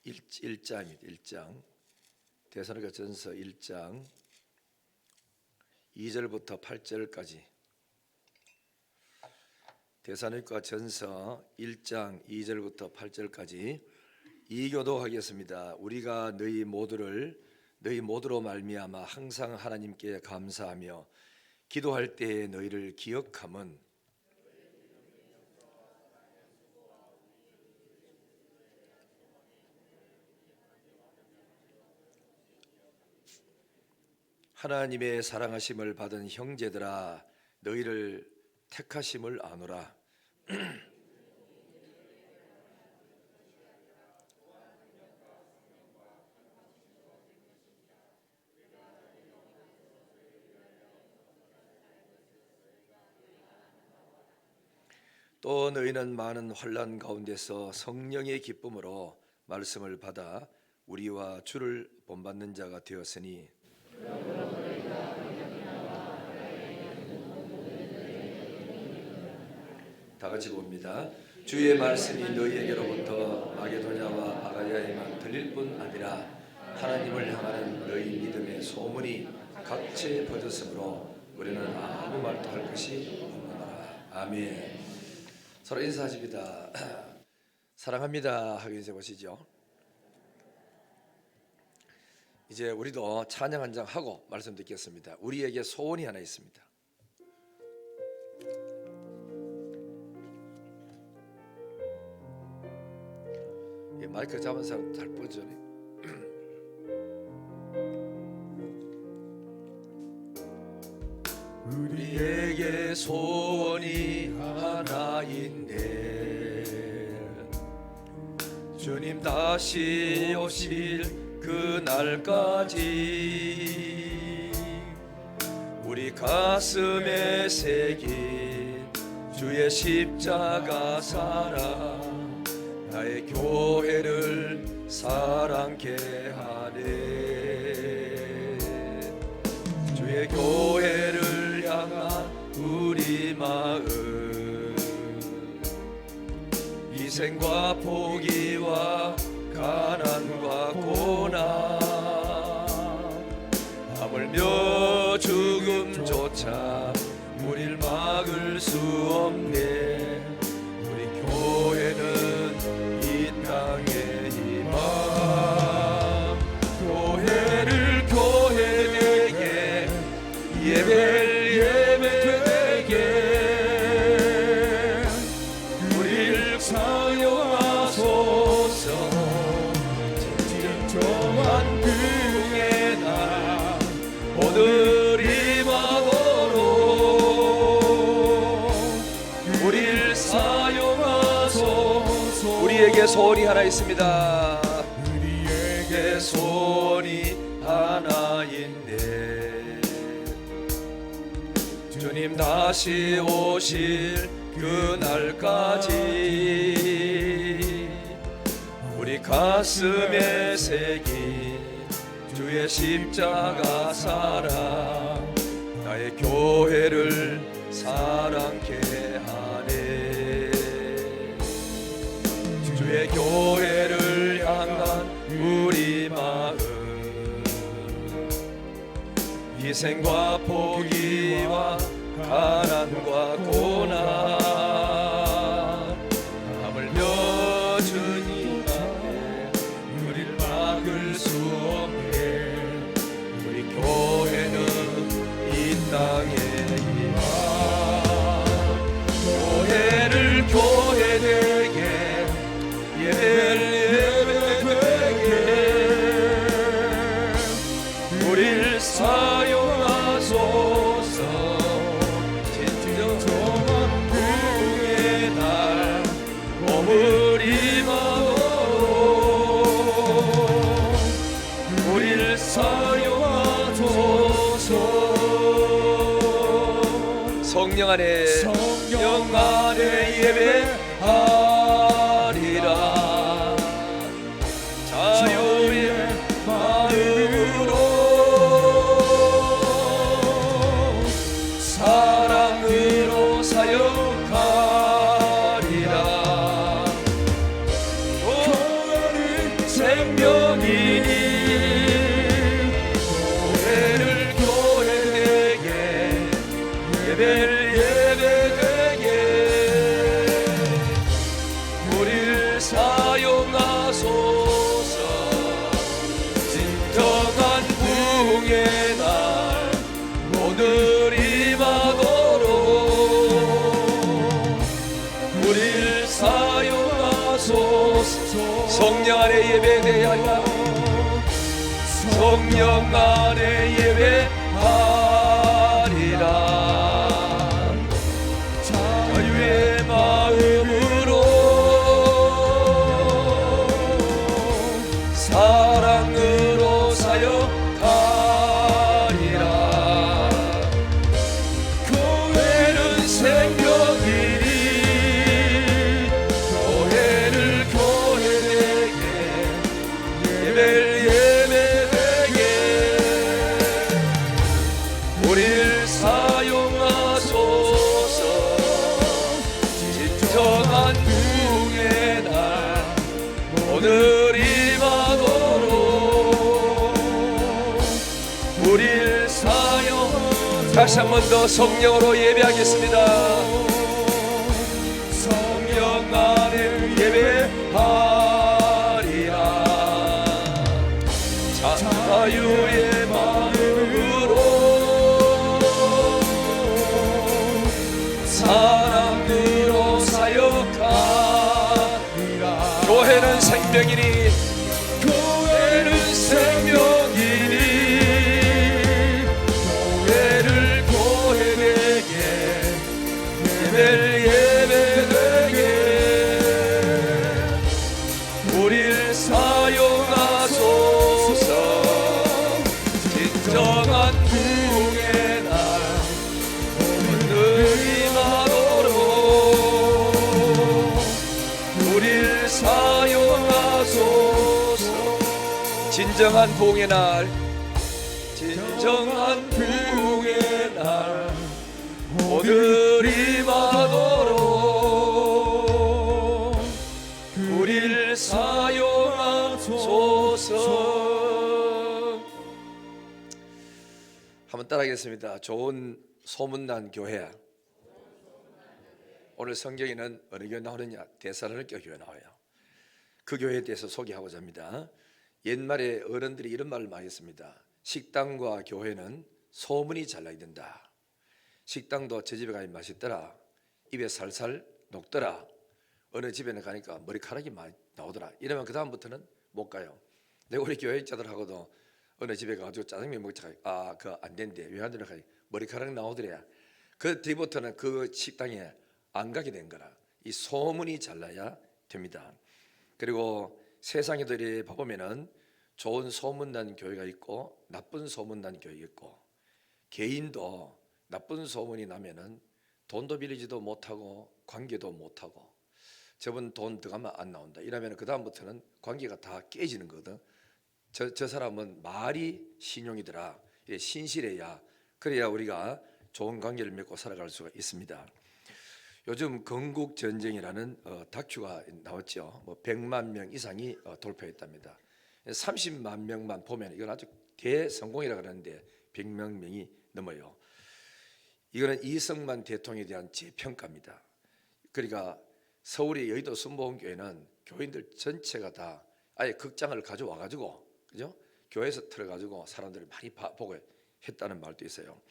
1장입니다. 1장. 데살로니가 전서 1장 2절부터 8절까지. 데살로니가 전서 1장 2절부터 8절까지 이교도하겠습니다. 우리가 너희 모두로 말미암아 항상 하나님께 감사하며 기도할 때에 너희를 기억함은 하나님의 사랑하심을 받은 형제들아, 너희를 택하심을 아노라. 또 너희는 많은 환난 가운데서 성령의 기쁨으로 말씀을 받아 우리와 주를 본받는 자가 되었으니 다 같이 봅니다. 주의 말씀이 너희에게로부터 마게도냐와 아가야에만 들릴 뿐 아니라 하나님을 향하는 너희 믿음의 소문이 각처에 퍼졌으므로 우리는 아무 말도 할 것이 없노라. 아멘. 서로 인사하십니다. 사랑합니다 하고 인사해 보시죠. 이제 우리도 찬양 한 장 하고 말씀 듣겠습니다. 우리에게 소원이 하나 있습니다. 마이크 잡은 사람 잘 뻗어네. 우리에게 소원이 하나 있네. 주님 다시 오실 그날까지 우리 가슴에 새긴 주의 십자가 나의 교회를 사랑케 하네. 주의 교회를 향한 우리 마음, 희생과 포기와 가난과 고난, 하물며 죽음조차 우릴 막을 수 없네. 우리 교회는 이 땅의 희망, 교회를 교회되게, 예배를 예배되게 우리를 사용하소서. 진정한 긍휼의 날 오늘 임하도록 우리를 사용하소서. 우리에게 소원이 하나 있습니다. 우리에게 소원이 하나 있네. 주님 다시 오실 그날까지 우리 가슴에 새긴 주의 십자가 사랑, 나의 교회를 사랑케 하네. 주의 교회를 향한 우리 마음, 희생과 포기와 가난과 고난, 하물며 주님 앞에 우릴 막을 수 없네. 우리 교회는 이 땅의 희망, 교회를 교회되게, 예배를 예배되게 우릴 사용하소서. 진정한 긍휼의 날 몸을 임하도록 우리를 사용하소서. 성령 안에 예배하리라. 자유의 마음으로 사랑으로 사역하리라. 교회를 생명이니 교회를 교회되게 예배를 예배되게 우리를 사용하소서. 진정한 부흥의 날 오늘 임하도록 우리를 사용하소서. 성령 안에 예배되어야 성령 안에 예배하리라. 자유의 마음으로 사랑으로 사역하리라. 교회는 생명이니 교회를 교회되게 예배를 예배되게 우리를 사용하소서. 진정한 부흥의 날 오늘 임하도록 우리를 사용. 다시 한 번 더 성령으로 예배하겠습니다. 성령 안에 예배하리라. 자유의 마음으로 사랑으로 사역하리라. 교회는 생명이니 교회는 생명이니 교회를 교회되게 예배를 예배되게 우리를 사용하소서. 진정한 부흥의 날 오늘 임하도록 우리를 사용하소서. 진정한 부흥의 날 진정한 부흥의 날 오늘 임하도록 우리를 사용하소서. 한번 따라하겠습니다. 좋은 소문난 교회. 오늘 성경에는 어느 교회 나오느냐? 데살로니가 교회 나와요. 그 교회에 대해서 소개하고자 합니다. 옛말에 어른들이 이런 말을 많이 했습니다. 식당과 교회는 소문이 잘 나야 된다. 식당도 저 집에 가면 맛있더라. 입에 살살 녹더라. 어느 집에는 가니까 머리카락이 많이 나오더라. 이러면 그 다음부터는 못 가요. 내가 우리 교회 자들하고도 어느 집에 가가지고 짜장면 먹자. 그거 안 된대. 왜 안 되나? 머리카락 나오더래. 그 뒤부터는 그 식당에 안 가게 된 거라. 이 소문이 잘 나야 됩니다. 그리고 세상에도 이렇게 봐보면은 좋은 소문난 교회가 있고 나쁜 소문난 교회가 있고, 개인도 나쁜 소문이 나면은 돈도 빌리지도 못하고 관계도 못하고, 저분 돈 들어가면 안 나온다 이러면 그 다음부터는 관계가 다 깨지는 거거든. 저 사람은 말이 신용이더라. 신실해야, 그래야 우리가 좋은 관계를 맺고 살아갈 수가 있습니다. 요즘 건국전쟁이라는 다큐가 나왔죠. 100만 명 이상이 돌파했답니다. 30만 명만 보면 이건 아주 대성공이라 그러는데 100만 명이 넘어요. 이거는 이승만 대통령에 대한 재평가입니다. 그러니까 서울의 여의도 순복음교회는 교인들 전체가 다 아예 극장을 가져와 가지고, 그죠? 교회에서 틀어 가지고 사람들을 많이 보고 했다는 말도 있어요.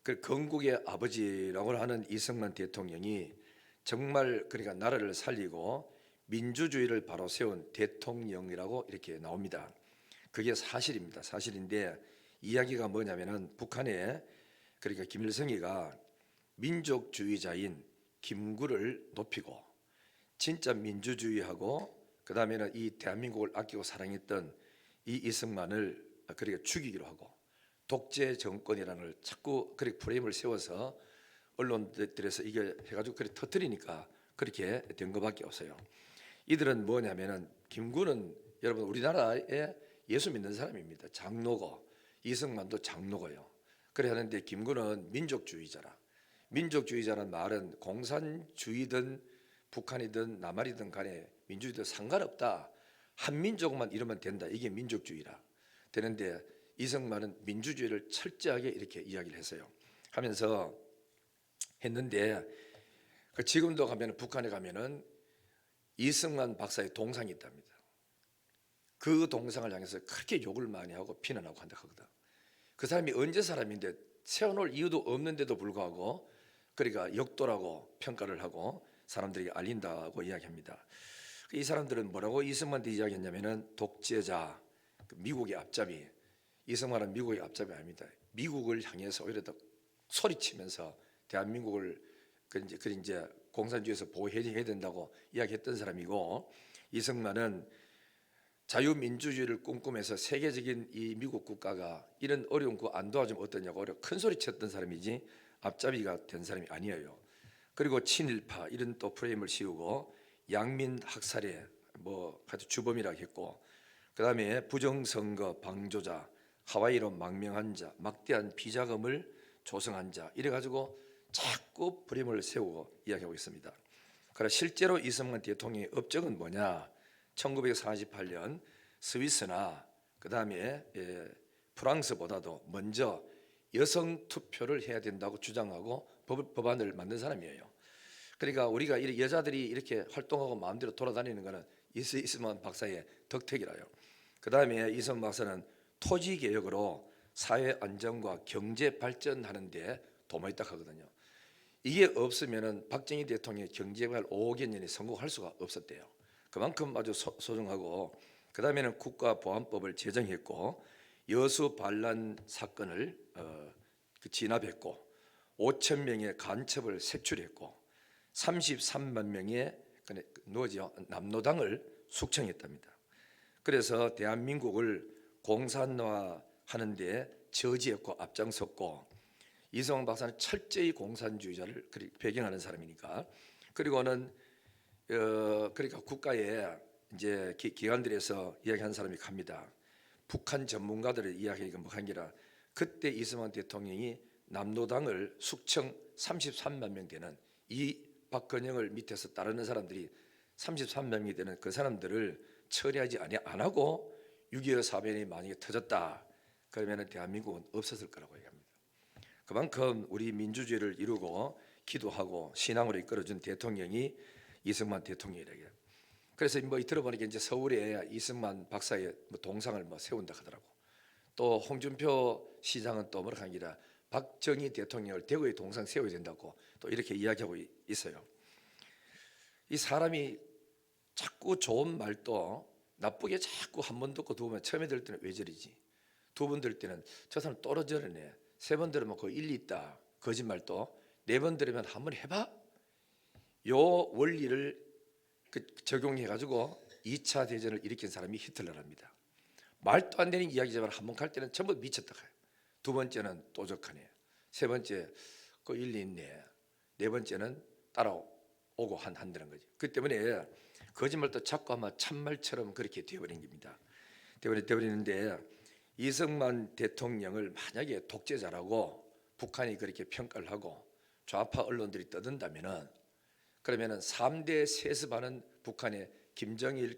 그 건국의 아버지라고 하는 이승만 대통령이 정말 그러니까 나라를 살리고 민주주의를 바로 세운 대통령이라고 이렇게 나옵니다. 그게 사실입니다. 사실인데 이야기가 뭐냐면은 북한에 그러니까 김일성이가 민족주의자인 김구를 높이고 진짜 민주주의하고 그 다음에는 이 대한민국을 아끼고 사랑했던 이 이승만을 그러니까 죽이기로 하고 독재 정권이라는 걸 자꾸 그렇게 프레임을 세워서 언론들에서 이게 해가지고 그렇게 터뜨리니까 그렇게 된 것밖에 없어요. 이들은 뭐냐면은 김구는 여러분 우리나라에 예수 믿는 사람입니다. 장로고 이승만도 장로고요. 그래 하는데 김구는 민족주의자라. 민족주의자는 말은 공산주의든 북한이든 남한이든 간에 민주주의도 상관없다. 한민족만 이러면 된다. 이게 민족주의라 되는데 이승만은 민주주의를 철저하게 이렇게 이야기를 했어요. 하면서 했는데 지금도 가면 북한에 가면은 이승만 박사의 동상이 있답니다. 그 동상을 향해서 그렇게 욕을 많이 하고 비난하고 한다 하거든. 그 사람이 언제 사람인데 세워놓을 이유도 없는데도 불구하고 그러니까 역도라고 평가를 하고 사람들이 알린다고 이야기합니다. 이 사람들은 뭐라고 이승만한테 이야기했냐면은 독재자, 미국의 앞잡이. 이승만은 미국의 앞잡이 아닙니다. 미국을 향해서 오히려 더 소리치면서 대한민국을 이제 공산주의에서 보호해야 된다고 이야기했던 사람이고, 이승만은 자유민주주의를 꿈꾸면서 세계적인 이 미국 국가가 이런 어려운 거 안 도와주면 어떠냐고 큰 소리 쳤던 사람이지 앞잡이가 된 사람이 아니에요. 그리고 친일파 이런 또 프레임을 씌우고 양민 학살에 뭐 하여튼 주범이라고 했고, 그 다음에 부정선거 방조자, 하와이로 망명한 자, 막대한 비자금을 조성한 자 이래가지고 자꾸 프레임을 세우고 이야기하고 있습니다. 그러나 실제로 이승만 대통령의 업적은 뭐냐? 1948년 스위스나 그 다음에 프랑스보다도 먼저 여성 투표를 해야 된다고 주장하고 법안을 만든 사람이에요. 그러니까 우리가 여자들이 이렇게 활동하고 마음대로 돌아다니는 것은 이승만 박사의 덕택이라요. 그 다음에 이승만 박사는 토지 개혁으로 사회 안정과 경제 발전하는 데 도움이 있다 하거든요. 이게 없으면은 박정희 대통령의 경제개발 5억 년이 성공할 수가 없었대요. 그만큼 아주 소중하고, 그 다음에는 국가보안법을 제정했고 여수 반란 사건을 진압했고 5천 명의 간첩을 색출했고 33만 명의 남노당을 숙청했답니다. 그래서 대한민국을 공산화하는 데 저지했고 앞장섰고, 이승만 박사는 철저히 공산주의자를 배경하는 사람이니까. 그리고는 그러니까 국가에 이제 기관들에서 이야기한 사람이 갑니다. 북한 전문가들의 이야기가 뭐한 게라, 그때 이승만 대통령이 남노당을 숙청 33만 명 되는 이 박근영을 밑에서 따르는 사람들이 33만 명이 되는 그 사람들을 처리하지 안 하고 6.25 사변이 만약에 터졌다 그러면 대한민국은 없었을 거라고 얘기합니다. 그만큼 우리 민주주의를 이루고 기도하고 신앙으로 이끌어준 대통령이 이승만 대통령이라고 해요. 그래서 뭐 들어보니까 이제 서울에 이승만 박사의 동상을 세운다 하더라고. 또 홍준표 시장은 또 뭐라 하기라 박정희 대통령을 대구에 동상 세워야 된다고 또 이렇게 이야기하고 있어요. 이 사람이 자꾸 좋은 말도 나쁘게 자꾸 한 번 듣고 두 번, 처음에 들을 때는 왜 저리지, 두 번 들을 때는 저 사람 떨어져네, 세 번 들으면 그 일리 있다 거짓말도, 네 번 들으면 한번 해봐, 요 원리를 적용해가지고 2차 대전을 일으킨 사람이 히틀러랍니다. 말도 안 되는 이야기지만 한 번 갈 때는 전부 미쳤다 가요. 두 번째는 또적하네, 세 번째 그 일리 있네, 네 번째는 따라오고 한다는 거지. 그 때문에 거짓말도 자꾸 아마 참말처럼 그렇게 되어버린 겁니다. 되어버리는데, 이승만 대통령을 만약에 독재자라고 북한이 그렇게 평가를 하고 좌파 언론들이 떠든다면은, 그러면은 3대 세습하는 북한의 김정일,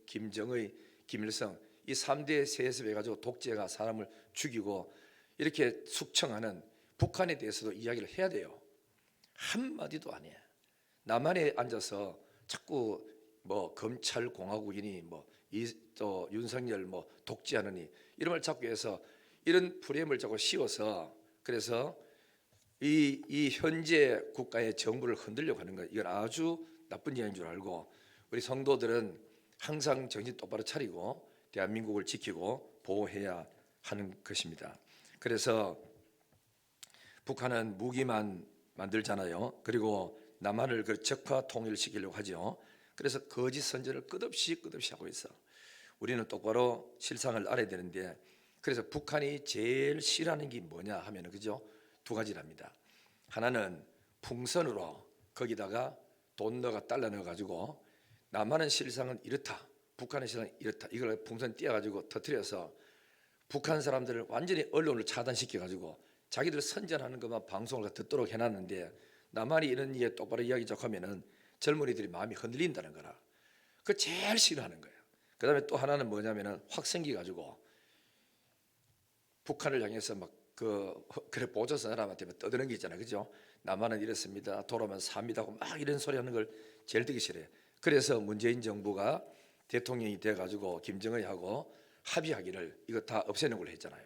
김정의, 김일성 이 3대 세습해 가지고 독재가 사람을 죽이고 이렇게 숙청하는 북한에 대해서도 이야기를 해야 돼요. 한마디도 안 해. 남한에 앉아서 자꾸 뭐 검찰 공화국이니 또 윤석열 독재하느니 이런 말 자꾸 해서 이런 프레임을 자꾸 씌워서, 그래서 이 현재 국가의 정부를 흔들려고 하는 거, 이건 아주 나쁜 일인 줄 알고 우리 성도들은 항상 정신 똑바로 차리고 대한민국을 지키고 보호해야 하는 것입니다. 그래서 북한은 무기만 만들잖아요. 그리고 남한을 적화 통일시키려고 하죠. 그래서 거짓 선전을 끝없이 하고 있어. 우리는 똑바로 실상을 알아야 되는데, 그래서 북한이 제일 싫어하는 게 뭐냐 하면은 그죠? 두 가지랍니다. 하나는 풍선으로 거기다가 돈 넣어가 달러 넣어가지고 남한은 실상은 이렇다, 북한의 실상은 이렇다, 이걸 풍선 띄어가지고 터뜨려서 북한 사람들을 완전히 언론을 차단시켜가지고 자기들 선전하는 것만 방송을 듣도록 해놨는데, 남한이 이런 게 똑바로 이야기 하면은 젊은이들이 마음이 흔들린다는 거라. 그 제일 싫어하는 거예요. 그 다음에 또 하나는 뭐냐면은 확 생기가지고 북한을 향해서 막 그래 보조선 사람한테 떠드는 게 있잖아요, 그죠? 남한은 이렇습니다, 돌아오면 삽니다 하고 막 이런 소리 하는 걸 제일 듣기 싫어요. 그래서 문재인 정부가 대통령이 돼가지고 김정은하고 합의하기를 이거 다 없애는 걸로 했잖아요.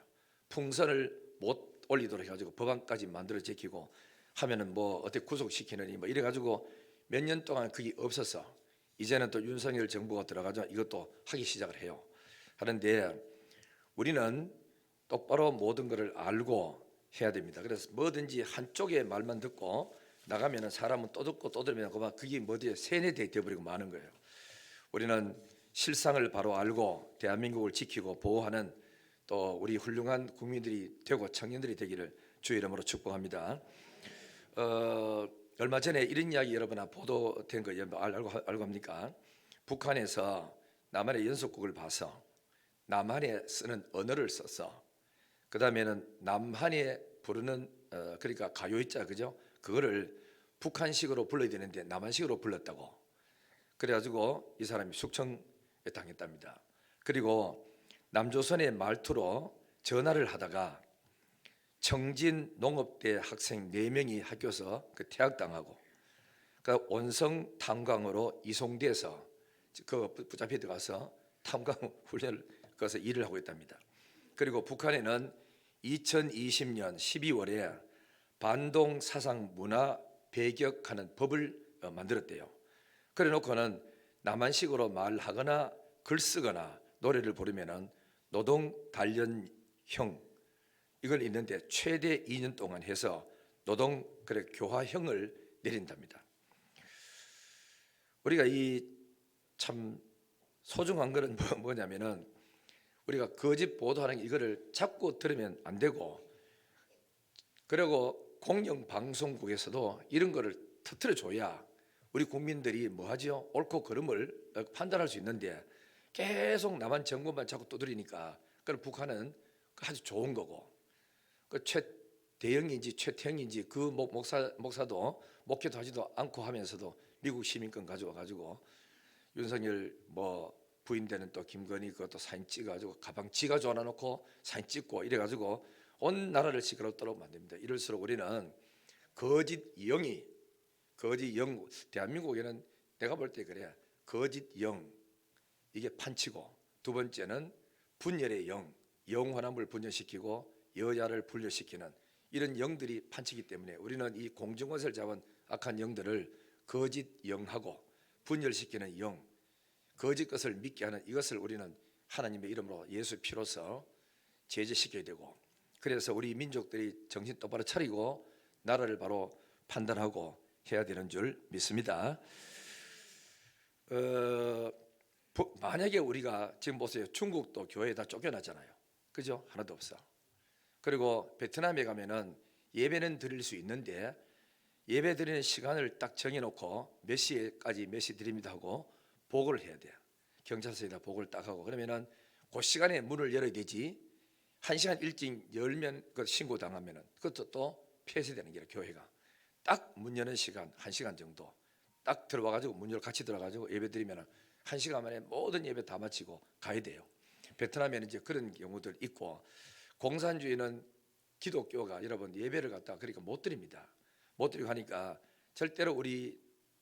풍선을 못 올리도록 해가지고 법안까지 만들어 제키고 하면은 뭐 어떻게 구속시키느니 뭐 이래가지고 몇 년 동안 그게 없어서 이제는 또 윤석열 정부가 들어가서 이것도 하기 시작을 해요. 하는데 우리는 똑바로 모든 것을 알고 해야 됩니다. 그래서 뭐든지 한쪽의 말만 듣고 나가면은 사람은 또 듣고 또 들으면 그게 뭐지 세뇌돼 버리고 마는 거예요. 우리는 실상을 바로 알고 대한민국을 지키고 보호하는 또 우리 훌륭한 국민들이 되고 청년들이 되기를 주의 이름으로 축복합니다. 얼마 전에 이런 이야기 여러분 보도된 거 알고 합니까? 북한에서 남한의 연속국을 봐서 남한에 쓰는 언어를 써서 그 다음에는 남한에 부르는 그러니까 가요있자 그죠? 그거를 북한식으로 불러야 되는데 남한식으로 불렀다고. 그래가지고 이 사람이 숙청에 당했답니다. 그리고 남조선의 말투로 전화를 하다가 청진 농업대 학생 4명이 학교에서 퇴학당하고 그 온성 탄광으로 이송돼서 그 붙잡혀 들어가서 탐광 훈련을 거기서 일을 하고 있답니다. 그리고 북한에는 2020년 12월에 반동 사상 문화 배격하는 법을 만들었대요. 그래 놓고는 남한식으로 말하거나 글 쓰거나 노래를 부르면은 노동 단련형 이걸 있는데 최대 2년 동안 해서 노동 교화형을 내린답니다. 우리가 이 참 소중한 거는 뭐냐면은 우리가 거짓 보도하는 이거를 자꾸 들으면 안 되고, 그리고 공영방송국에서도 이런 거를 터뜨려 줘야 우리 국민들이 뭐 하죠? 옳고 그름을 판단할 수 있는데 계속 남한 정권만 자꾸 두드리니까 그럼 북한은 아주 좋은 거고, 그 최대영인지 최태영인지 그 목사도 목회도 하지도 않고 하면서도 미국 시민권 가지고 윤석열 뭐 부인되는 또 김건희 그것도 사진 찍어가지고 가방 지가 좋아놓고 사진 찍고 이래가지고 온 나라를 시끄럽도록 만듭니다. 이럴수록 우리는 거짓 영 대한민국에는 내가 볼 때 그래, 거짓 영 이게 판치고, 두 번째는 분열의 영원함을 분열시키고 여자를 분열시키는 이런 영들이 판치기 때문에 우리는 이 공중것을 잡은 악한 영들을 거짓 영하고 분열시키는 영, 거짓 것을 믿게 하는 이것을 우리는 하나님의 이름으로 예수 피로서 제재시켜야 되고, 그래서 우리 민족들이 정신 똑바로 차리고 나라를 바로 판단하고 해야 되는 줄 믿습니다. 만약에 우리가 지금 보세요, 중국도 교회 다 쫓겨났잖아요, 그죠? 하나도 없어. 그리고 베트남에 가면은 예배는 드릴 수 있는데 예배 드리는 시간을 딱 정해놓고 몇 시에까지 몇 시 드립니다 하고 보고를 해야 돼요. 경찰서에다 보고를 딱 하고, 그러면은 그 시간에 문을 열어야 되지. 1시간 일찍 열면 그 신고 당하면은 그것도 또 폐쇄되는 게 교회가 딱 문 여는 시간 1시간 정도 딱 들어와가지고 문 열고 같이 들어가지고 예배 드리면은 1시간 만에 모든 예배 다 마치고 가야 돼요. 베트남에는 이제 그런 경우들 있고, 공산주의는 기독교가 여러분 예배를 갖다가 그러니까 못 드립니다. 못 드리고 하니까 절대로 우리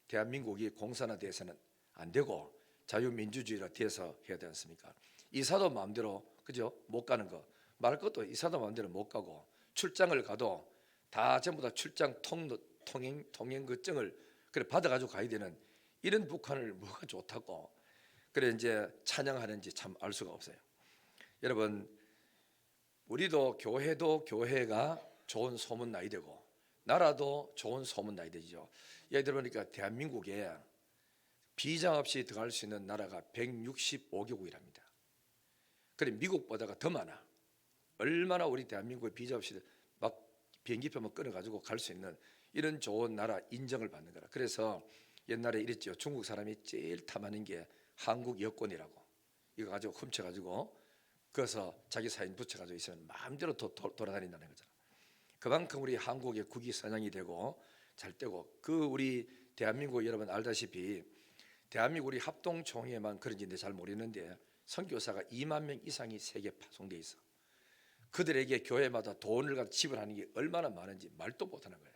대한민국이 공산화돼서는 안 되고 자유민주주의라 돼서 해야 되지 않습니까? 이사도 마음대로 그죠? 못 가는 거 말할 것도 이사도 마음대로 못 가고, 출장을 가도 다 전부 다 출장 통행 그증을 그래 받아가지고 가야 되는 이런 북한을 뭐가 좋다고 그래 이제 찬양하는지 참 알 수가 없어요. 여러분 우리도 교회가 좋은 소문 나야 되고 나라도 좋은 소문 나야 되죠. 예를 들어보니까 대한민국에 비자 없이 들어갈 수 있는 나라가 165개국이랍니다. 그래 미국보다가 더 많아. 얼마나 우리 대한민국에 비자 없이 막 비행기표만 끊어가지고 갈 수 있는 이런 좋은 나라 인정을 받는 거라. 그래서 옛날에 이랬죠. 중국 사람이 제일 탐하는 게 한국 여권이라고. 이거 가지고 훔쳐가지고 그래서 자기 사인 붙여가지고 있으면 마음대로 돌아다닌다는 거잖아. 그만큼 우리 한국의 국위 선양이 되고 잘 되고, 그 우리 대한민국 여러분 알다시피 대한민국 우리 합동총회만 그런지 잘 모르는데 선교사가 2만 명 이상이 세계 파송돼 있어. 그들에게 교회마다 돈을 갖다 지불하는 게 얼마나 많은지 말도 못하는 거야.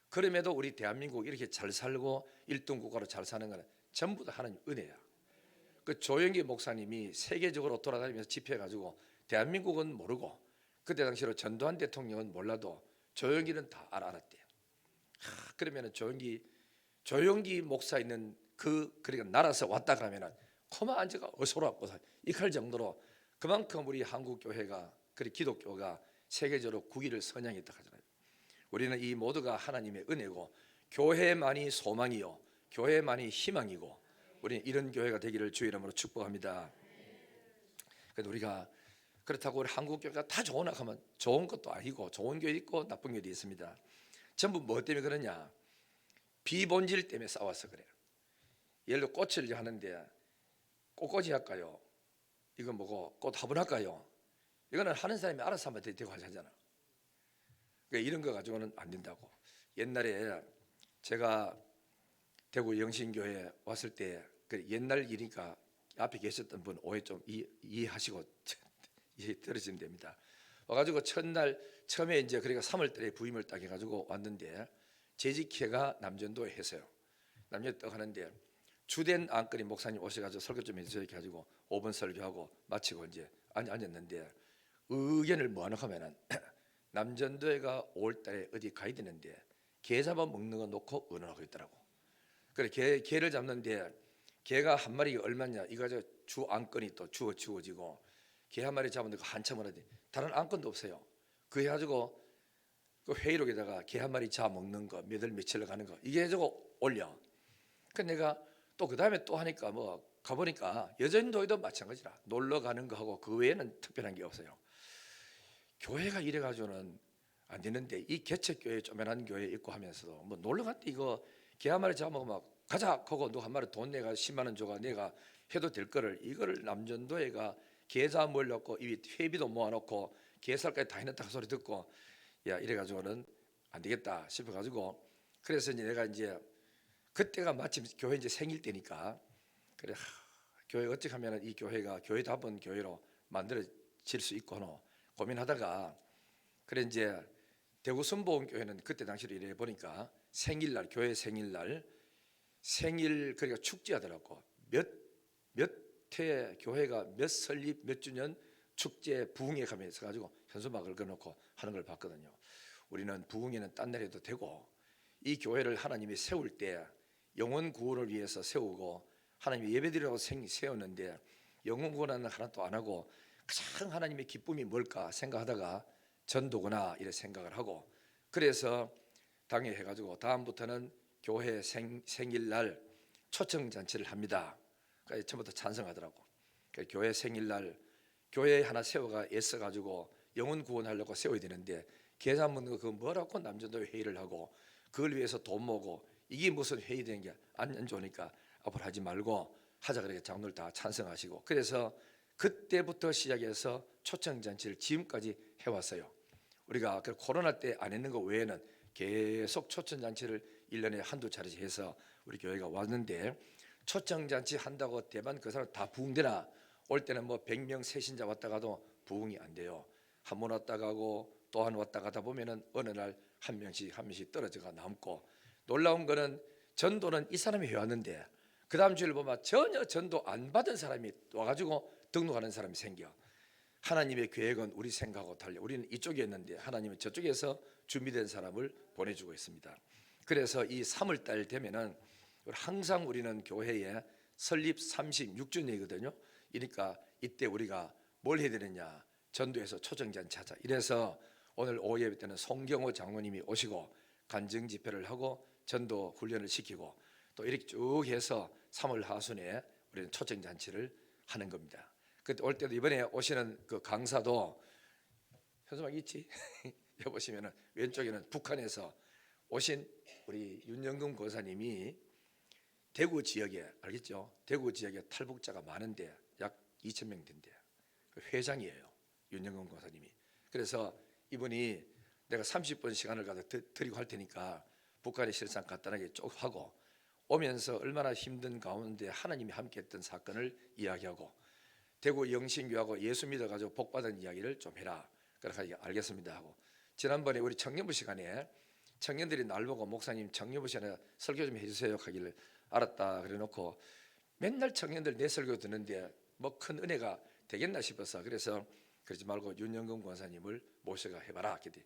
그럼에도 우리 대한민국 이렇게 잘 살고 1등 국가로 잘 사는 거는 전부 다 하나님 은혜야. 그 조영기 목사님이 세계적으로 돌아다니면서 집회해가지고 대한민국은 모르고 그때 당시로 전두환 대통령은 몰라도 조영기는 다 알았대요. 그러면은 조영기 목사 있는 그러니까 나라에서 왔다 가면은 코마 앉아가 어서라고 이할 정도로 그만큼 우리 한국 교회가 그리 기독교가 세계적으로 국위를 선양했다 하잖아요. 우리는 이 모두가 하나님의 은혜고 교회만이 소망이요 교회만이 희망이고 우리는 이런 교회가 되기를 주의 이름으로 축복합니다. 그래서 우리가 그렇다고 우리 한국 교회가 다 좋으나 하면 좋은 것도 아니고 좋은 교회 있고 나쁜 교회도 있습니다. 전부 뭐 때문에 그러냐? 비본질 때문에 싸워서 그래요. 예를 들어 꽃을 하는데 꽃꽂이 할까요? 이거 뭐고 꽃 화분할까요? 이거는 하는 사람이 알아서 하면 되고 하잖아. 그러니까 이런 거 가지고는 안 된다고. 옛날에 제가 대구 영신교회 왔을 때 옛날 일이니까 앞에 계셨던 분 오해 좀 이해하시고 이해 들으시면 됩니다. 와가지고 첫날 처음에 이제 그러니까 3월달에 부임을 딱 해가지고 왔는데 재직회가 남전도에 했어요. 남전도 딱 하는데 주된 안건이 목사님 오셔가지고 설교 좀 해주세요 이렇게 가지고 5분 설교하고 마치고 이제 앉았는데 의견을 뭐하나 하면은 남전도회가 5월달에 어디 가야 되는데 개 잡아 먹는 거 놓고 의논하고 있더라고. 그래 개를 잡는데 개가 한 마리가 얼마냐 이거 가지고 주 안건이 또 주어지고 개 한 마리 잡았는데 한참을 하더니 다른 안건도 없어요. 그 해가지고 그 회의록에다가 개 한 마리 잡아 먹는 거 몇월 며칠로 가는 거 이게 해가지고 올려. 그 내가 또 그 다음에 또 하니까 뭐 가보니까 여전도에도 마찬가지라 놀러 가는 거 하고 그 외에는 특별한 게 없어요. 교회가 이래가지고는 안 되는데 이 개척교회 조그만한 교회 있고 하면서도 뭐 놀러 갔대 이거 개 한 마리 잡아먹으면 막 가자 하고 누가 한 마리 돈 내가 10만 원 줘가 내가 해도 될 거를 이거를 남전도회가 개 잡아 먹으려고 이 회비도 모아놓고 개살까지 다 해놨다 그 소리 듣고 야 이래가지고는 안 되겠다 싶어가지고 그래서 이제 내가 이제 그때가 마침 교회 이제 생일 때니까 그래 교회 어찌 하면 이 교회가 교회답은 교회로 만들어질 수 있고 하노 고민하다가 그래 이제 대구 선보원교회는 그때 당시로 이래 보니까 생일날 교회 생일날 생일 그러니까 축제하더라고. 몇 회 교회가 몇 설립 몇 주년 축제 부흥회 가면서 가지고 현수막을 그려놓고 하는 걸 봤거든요. 우리는 부흥회는 딴 날 해도 되고 이 교회를 하나님이 세울 때 영혼 구원을 위해서 세우고 하나님이 예배드리라고 세웠는데 영혼 구원은 하나도 안 하고 가장 하나님의 기쁨이 뭘까 생각하다가 전도구나 이렇게 생각을 하고 그래서 당에 해가지고 다음부터는 교회 생일날 초청잔치를 합니다. 그러니까 처음부터 찬성하더라고. 그러니까 교회 생일날 교회 하나 세워가 애써가지고 영혼 구원하려고 세워야 되는데 계좌 묻는 거 그거 뭐라고 남전도 회의를 하고 그걸 위해서 돈 모으고 이게 무슨 회의 되는 게 안 좋으니까 앞으로 하지 말고 하자 그렇게 장로들 다 찬성하시고 그래서 그때부터 시작해서 초청잔치를 지금까지 해왔어요. 우리가 코로나 때 안 했는 거 외에는 계속 초청잔치를 1년에 한두 차례씩 해서 우리 교회가 왔는데 초청잔치 한다고 대만 그 사람 다 부흥되나? 올 때는 뭐 100명 새신자 왔다 가도 부흥이 안 돼요. 한 번 왔다 가고 또 한 왔다 가다 보면은 어느 날 한 명씩 떨어져가 남고 놀라운 거는 전도는 이 사람이 해왔는데 그 다음 주일 보면 전혀 전도 안 받은 사람이 와가지고 등록하는 사람이 생겨. 하나님의 계획은 우리 생각하고 달리 우리는 이쪽에 있는데 하나님은 저쪽에서 준비된 사람을 보내주고 있습니다. 그래서 이 3월달 되면은 항상 우리는 교회에 설립 36주년이거든요. 그러니까 이때 우리가 뭘 해야 되느냐 전도에서 초청잔치 하자. 이래서 오늘 오후 예배 때는 송경호 장로님이 오시고 간증 집회를 하고 전도 훈련을 시키고 또 이렇게 쭉 해서 3월 하순에 우리는 초청잔치를 하는 겁니다. 그때 올 때도 이번에 오시는 그 강사도 현수막 있지? 여기 보시면은 왼쪽에는 북한에서 오신 우리 윤영금 권사님이 대구 지역에 알겠죠? 대구 지역에 탈북자가 많은데 약 2,000명 된대요. 회장이에요. 윤영금 권사님이. 그래서 이분이 내가 30분 시간을 가져 드리고 할 테니까 북한의 실상 간단하게 쭉 하고 오면서 얼마나 힘든 가운데 하나님이 함께했던 사건을 이야기하고, 대구 영신교하고 예수 믿어가지고 복받은 이야기를 좀 해라. 그렇게 알겠습니다 하고, 지난번에 우리 청년부 시간에 청년들이 날 보고 목사님 청년부 시간에 설교 좀 해주세요 하길래 알았다 그래 놓고, 맨날 청년들 내 설교 듣는데 뭐 큰 은혜가 되겠나 싶어서, 그래서 그러지 말고 윤영근 권사님을 모셔가 해봐라 했더니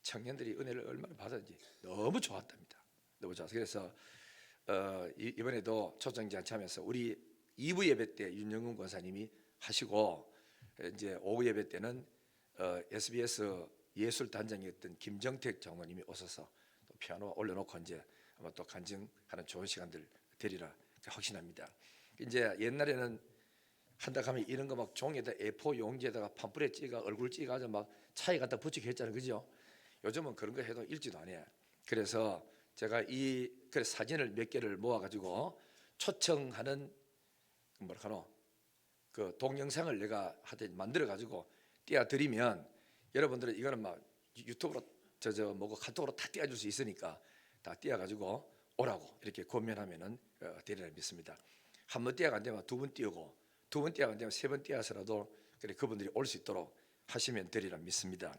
청년들이 은혜를 얼마나 받았는지 너무 좋았답니다. 너무 좋아서, 그래서 이번에도 초청잔치 하면서 우리 2부 예배 때 윤영근 권사님이 하시고, 이제 오후 예배 때는 SBS 예술단장이었던 김정택 장로님이 오셔서 또 피아노 올려놓고 이제 아마 또 간증하는 좋은 시간들 되리라 확신합니다. 이제 옛날에는 한다 하면 이런 거 막 종에다 A4 용지에다가 판프렛 찍어 얼굴 찍어가지고 막 차에 갖다 붙이게 했잖아요, 그죠? 요즘은 그런 거 해도 읽지도 안 해요. 그래서 제가 그 사진을 몇 개를 모아가지고 초청하는 뭐랄까노 그 동영상을 내가 하여튼 만들어가지고 띄워드리면, 여러분들은 이거는 막 유튜브로 뭐고 카톡으로 다 띄워줄 수 있으니까 다 띄워가지고 오라고 이렇게 권면하면은 되리라 믿습니다. 한 번 띄워가 안 되면 두 번 띄우고, 두 번 띄워가 안 되면 세 번 띄워서라도 그래 그분들이 올 수 있도록 하시면 되리라 믿습니다.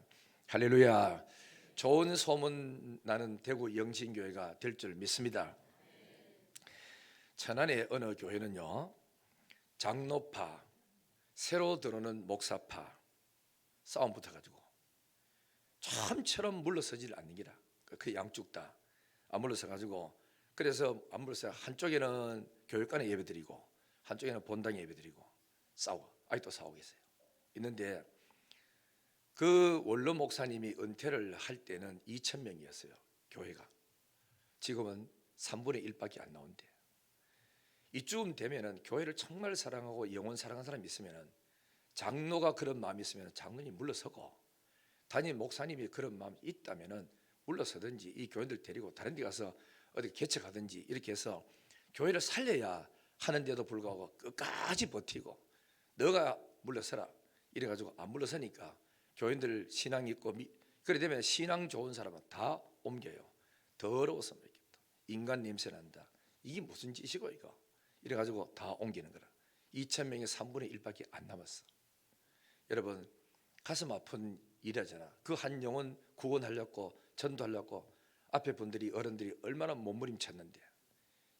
할렐루야. 좋은 소문 나는 대구 영신교회가 될 줄 믿습니다. 천안의 어느 교회는요, 장로파, 새로 들어오는 목사파 싸움 붙어가지고 처음처럼 물러서질 않는 기라. 그 양쪽 다 안 물러서가지고, 그래서 안 물러서 한쪽에는 교육관에 예배드리고 한쪽에는 본당에 예배드리고 싸워. 아직도 싸우고 있어요. 있는데 그 원로 목사님이 은퇴를 할 때는 2,000명이었어요 교회가. 지금은 3분의 1밖에 안 나온대. 이쯤 되면은 교회를 정말 사랑하고 영혼 사랑하는 사람이 있으면은, 장로가 그런 마음이 있으면 장로님이 물러서고, 담임 목사님이 그런 마음이 있다면은 물러서든지 이 교인들 데리고 다른 데 가서 어디 개척하든지 이렇게 해서 교회를 살려야 하는데도 불구하고 끝까지 버티고 너가 물러서라 이래가지고 안 물러서니까 교인들 신앙 있고 그래 되면 신앙 좋은 사람은 다 옮겨요. 더러워서 모르겠다. 인간 냄새 난다. 이게 무슨 짓이고 이거. 이래가지고 다 옮기는 거라. 2,000명의 3분의 1밖에 안 남았어. 여러분 가슴 아픈 일이잖아. 그 한 영혼 구원하려고 전도하려고 앞에 분들이 어른들이 얼마나 몸부림쳤는데,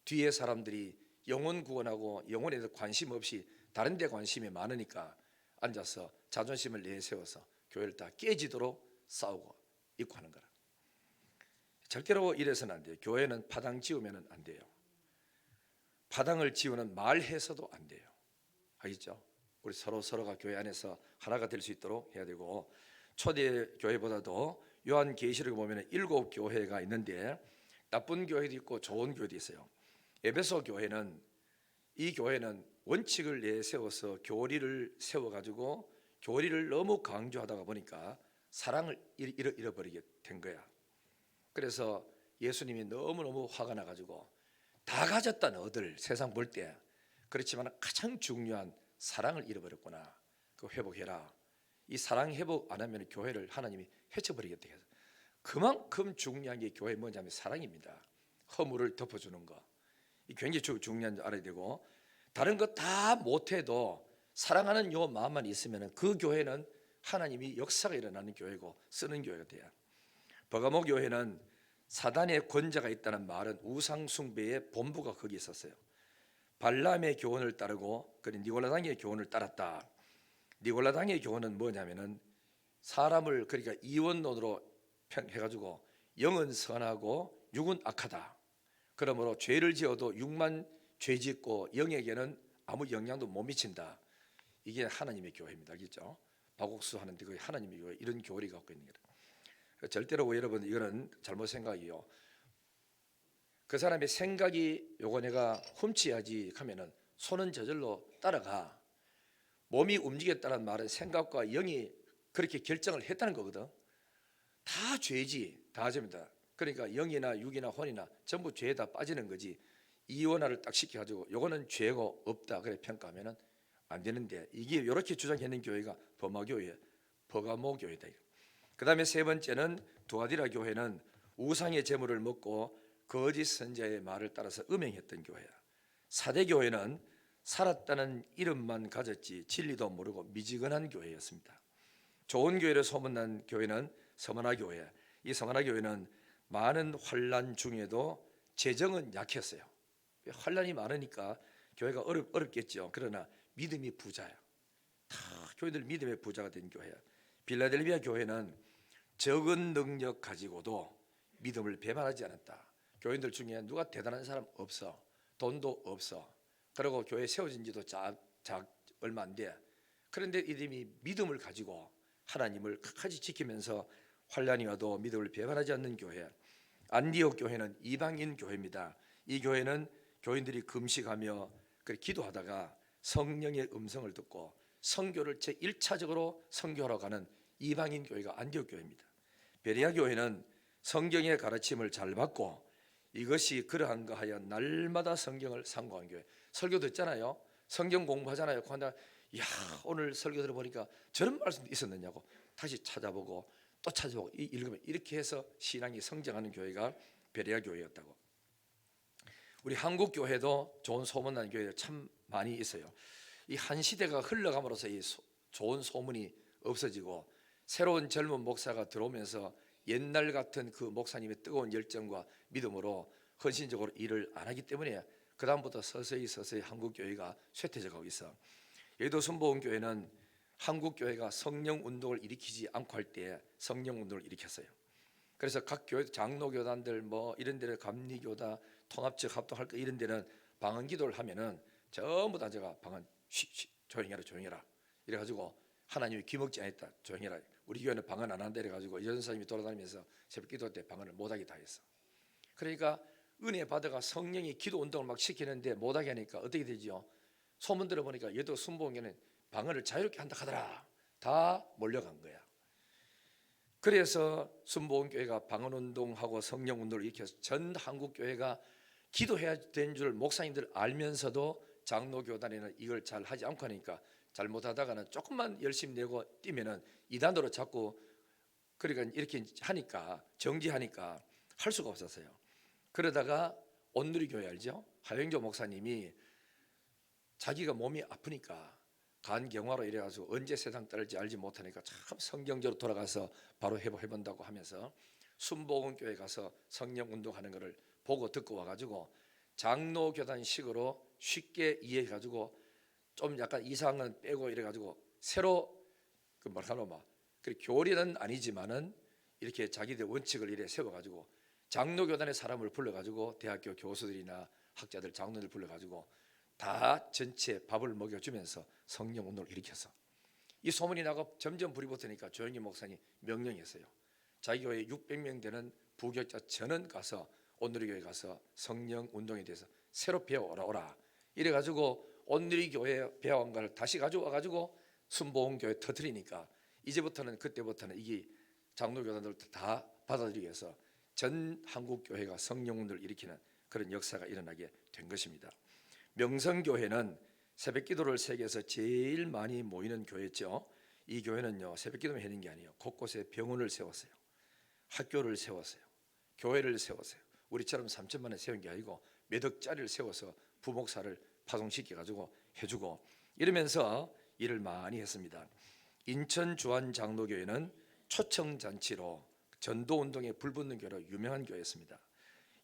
뒤에 사람들이 영혼 구원하고 영혼에 대해서 관심 없이 다른 데 관심이 많으니까 앉아서 자존심을 내세워서 교회를 다 깨지도록 싸우고 있고 하는 거라. 절대로 이래서는 안 돼요. 교회는 파당 지으면 안 돼요. 파당을 지우는 말해서도 안 돼요. 알겠죠? 우리 서로가 교회 안에서 하나가 될 수 있도록 해야 되고, 초대 교회보다도 요한계시록에 보면 7교회가 있는데 나쁜 교회도 있고 좋은 교회도 있어요. 에베소 교회는, 이 교회는 원칙을 내세워서 교리를 세워가지고 교리를 너무 강조하다가 보니까 사랑을 잃어버리게 된 거야. 그래서 예수님이 너무너무 화가 나가지고 다 가졌다 너들 세상 볼 때, 그렇지만 가장 중요한 사랑을 잃어버렸구나. 그거 회복해라. 이 사랑 회복 안 하면 교회를 하나님이 해쳐버리겠다 해서, 그만큼 중요한 게 교회의 뭐냐면 사랑입니다. 허물을 덮어주는 거, 이 굉장히 중요한 줄 알아야 되고, 다른 거 다 못해도 사랑하는 요 마음만 있으면 그 교회는 하나님이 역사가 일어나는 교회고 쓰는 교회가 돼요. 버가모 교회는 사단의 권자가 있다는 말은 우상 숭배의 본부가 거기 있었어요. 발람의 교훈을 따르고 니골라당의 교훈을 따랐다. 니골라당의 교훈은 뭐냐면은 사람을 그러니까 이원론으로 해가지고 영은 선하고 육은 악하다. 그러므로 죄를 지어도 육만 죄 짓고 영에게는 아무 영향도 못 미친다. 이게 하나님의 교회입니다. 알겠죠? 박옥수 하는데 그게 하나님의 교회, 이런 교리를 갖고 있는 거예요. 절대로 여러분 이거는 잘못 생각이요. 그 사람의 생각이 요거 내가 훔치야지 하면은 손은 저절로 따라가. 몸이 움직였다는 말은 생각과 영이 그렇게 결정을 했다는 거거든. 다 죄지, 다 죄입니다. 그러니까 영이나 육이나 혼이나 전부 죄에 다 빠지는 거지. 이원화를 딱 시켜가지고 요거는 죄고 없다 그래 평가하면은 안 되는데, 이게 이렇게 주장했는 교회가 버마교회, 버가모 교회다. 그 다음에 세 번째는 두아디라 교회는 우상의 제물을 먹고 거짓 선지자의 말을 따라서 음행했던 교회야. 사대 교회는 살았다는 이름만 가졌지 진리도 모르고 미지근한 교회였습니다. 좋은 교회로 소문난 교회는 서머나 교회. 이 서머나 교회는 많은 환난 중에도 재정은 약했어요. 환난이 많으니까 교회가 어렵겠죠. 그러나 믿음이 부자야. 다 교회들 믿음의 부자가 된 교회야. 빌라델비아 교회는 적은 능력 가지고도 믿음을 배반하지 않았다. 교인들 중에 누가 대단한 사람 없어. 돈도 없어. 그리고 교회 세워진 지도 얼마 안 돼. 그런데 이들이 믿음을 가지고 하나님을 끝까지 지키면서 환난이 와도 믿음을 배반하지 않는 교회. 안디옥 교회는 이방인 교회입니다. 이 교회는 교인들이 금식하며 기도하다가 성령의 음성을 듣고 선교를 제1차적으로 선교하러 가는 이방인 교회가 안디옥 교회입니다. 베레아 교회는 성경의 가르침을 잘 받고 이것이 그러한가 하여 날마다 성경을 상고한 교회. 설교 듣잖아요. 성경 공부하잖아요. 그런데 야, 오늘 설교 들어보니까 저런 말씀도 있었느냐고 다시 찾아보고 또 찾아보고 읽으면 이렇게 해서 신앙이 성장하는 교회가 베레아 교회였다고. 우리 한국 교회도 좋은 소문난 교회가 참 많이 있어요. 이 한 시대가 흘러감으로써 이 좋은 소문이 없어지고 새로운 젊은 목사가 들어오면서 옛날 같은 그 목사님의 뜨거운 열정과 믿음으로 헌신적으로 일을 안 하기 때문에 그 다음부터 서서히 한국 교회가 쇠퇴져 가고 있어. 여의도 순복음교회는 한국 교회가 성령 운동을 일으키지 않고 할 때 성령 운동을 일으켰어요. 그래서 각 교회 장로교단들 뭐 이런 데를 감리교다 통합적 합동할 거 이런 데는 방언 기도를 하면은 전부 다 제가 방언 조용해라 이래가지고 하나님이 귀먹지 않았다 조용해라. 우리 교회는 방언 안 한다 이래가지고 여전사님이 돌아다니면서 새벽 기도 때 방언을 못하게 다 했어. 그러니까 은혜 받아가 성령이 기도 운동을 막 시키는데 못하게 하니까 어떻게 되지요? 소문 들어보니까 여의도 순복음교회는 방언을 자유롭게 한다 하더라. 다 몰려간 거야. 그래서 순복음교회가 방언운동하고 성령운동을 일으켜서 전 한국교회가 기도해야 되는 줄 목사님들 알면서도 장로교단에는 이걸 잘 하지 않고 하니까 잘못하다가는 조금만 열심히 내고 뛰면은 이단으로 자꾸 그러니까 이렇게 하니까 정지하니까 할 수가 없었어요. 그러다가 온누리교회 알죠? 하영조 목사님이 자기가 몸이 아프니까 간경화로 이래가지고 언제 세상 떠날지 알지 못하니까 참 성경적으로 돌아가서 바로 회복해본다고 하면서 순복음교회 가서 성령 운동하는 것을 보고 듣고 와가지고 장로교단식으로 쉽게 이해해가지고 좀 약간 이상은 빼고 이래가지고 새로 그 교리는 아니지만은 이렇게 자기들 원칙을 이래 세워가지고 장로교단의 사람을 불러가지고 대학교 교수들이나 학자들 장로들 불러가지고 다 전체 밥을 먹여주면서 성령 운동을 일으켜서 이 소문이 나고 점점 불이 붙으니까 조영기 목사님 명령했어요. 자기 교회 600명 되는 부교자 전원 가서 온누리교회 가서 성령 운동에 대해서 새로 배워오라 이래가지고 온누리교회 배워온 걸 다시 가져와가지고 순복음교회 터뜨리니까 이제부터는 그때부터는 이게 장로교단들도 다 받아들이기 위해서 전 한국교회가 성령 운동을 일으키는 그런 역사가 일어나게 된 것입니다. 명성교회는 새벽기도를 세계에서 제일 많이 모이는 교회죠. 이 교회는요 새벽기도만 하는 게 아니에요. 곳곳에 병원을 세웠어요. 학교를 세웠어요. 교회를 세웠어요. 우리처럼 3천만에 세운 게 아니고 몇 억짜리를 세워서 부목사를 파송시켜가지고 해주고 이러면서 일을 많이 했습니다. 인천 주안장로교회는 초청잔치로 전도운동에 불붙는 교회로 유명한 교회였습니다.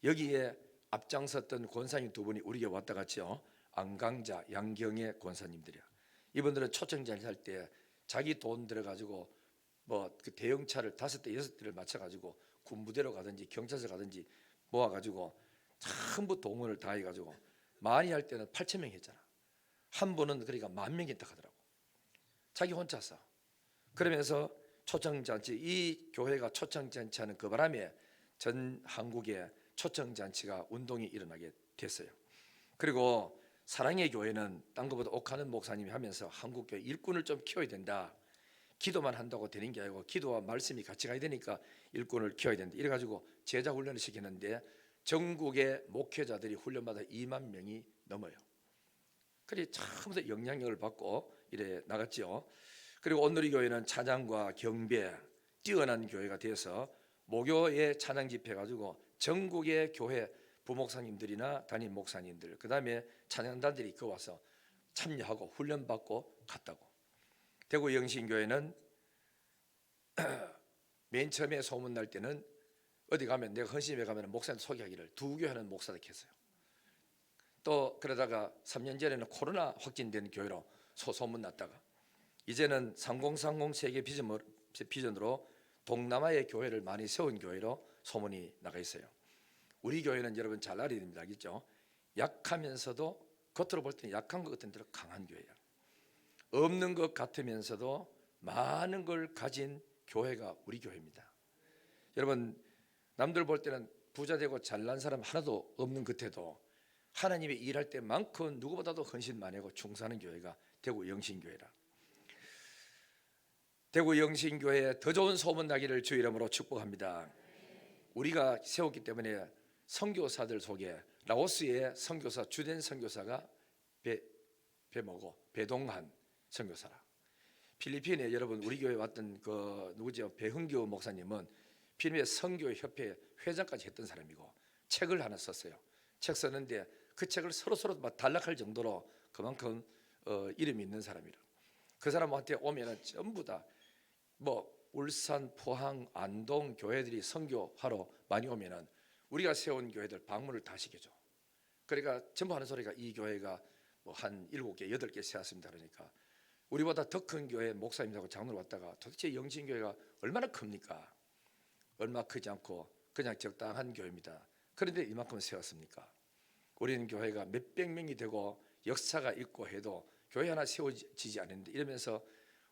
여기에 앞장섰던 권사님 두 분이 우리 교회 왔다 갔죠. 안강자, 양경의 권사님들이야. 이분들은 초청잔치 할 때 자기 돈 들어가지고 뭐 그 대형차를 5대 6대를 맞춰가지고 군부대로 가든지 경찰서 가든지 모아가지고 전부 동원을 다 해가지고 많이 할 때는 8,000명 했잖아. 한 분은 그러니까 10,000명 했다 하더라고. 자기 혼자서. 그러면서 초청잔치, 이 교회가 초청잔치 하는 그 바람에 전 한국에 초청잔치가 운동이 일어나게 됐어요. 그리고 사랑의 교회는 딴 것보다 옥하는 목사님이 하면서 한국교회 일꾼을 좀 키워야 된다. 기도만 한다고 되는 게 아니고 기도와 말씀이 같이 가야 되니까 일꾼을 키워야 된다. 이래가지고 제자 훈련을 시키는데 전국의 목회자들이 훈련마다 2만 명이 넘어요. 그래 참으로 영향력을 받고 이래 나갔죠. 그리고 온누리 교회는 찬양과 경배 뛰어난 교회가 돼서 목요에 찬양 집회 가지고 전국의 교회 부목사님들이나 담임 목사님들, 그 다음에 찬양단들이 그 와서 참여하고 훈련받고 갔다고. 대구 영신교회는 맨 처음에 소문날 때는 어디 가면, 내가 헌신에 가면 목사님 소개하기를 두 교회는 목사들 했어요. 또 그러다가 3년 전에는 코로나 확진된 교회로 소문났다가, 이제는 3030 세계 비전으로 동남아의 교회를 많이 세운 교회로 소문이 나가 있어요. 우리 교회는 여러분 잘 알아야 됩니다. 알겠죠? 약하면서도 겉으로 볼 때는 약한 것 같은 대로 강한 교회야. 없는 것 같으면서도 많은 걸 가진 교회가 우리 교회입니다. 여러분, 남들 볼 때는 부자 되고 잘난 사람 하나도 없는 겉에도 하나님이 일할 때만큼 누구보다도 헌신 많이 하고 충성하는 교회가 대구 영신교회라. 대구 영신교회에 더 좋은 소문 나기를 주 이름으로 축복합니다. 우리가 세웠기 때문에 선교사들 속에 라오스의 선교사, 주된 선교사가 배동한 선교사라. 필리핀에 여러분 우리 교회 왔던 그 누구죠? 배흥교 목사님은 필리핀 선교협회 회장까지 했던 사람이고 책을 하나 썼어요. 책 썼는데 그 책을 서로 막 단락할 정도로 그만큼 이름이 있는 사람이라. 그 사람한테 오면은 전부 다 뭐 울산, 포항, 안동 교회들이 선교하러 많이 오면은 우리가 세운 교회들 방문을 다 시켜줘. 그러니까 전부 하는 소리가 이 교회가 뭐 한 7개, 8개 세웠습니다. 그러니까 우리보다 더 큰 교회 목사님하고 장로를 왔다가 도대체 영신교회가 얼마나 큽니까? 얼마 크지 않고 그냥 적당한 교회입니다. 그런데 이만큼 세웠습니까? 우리는 교회가 몇백 명이 되고 역사가 있고 해도 교회 하나 세워지지 않는데, 이러면서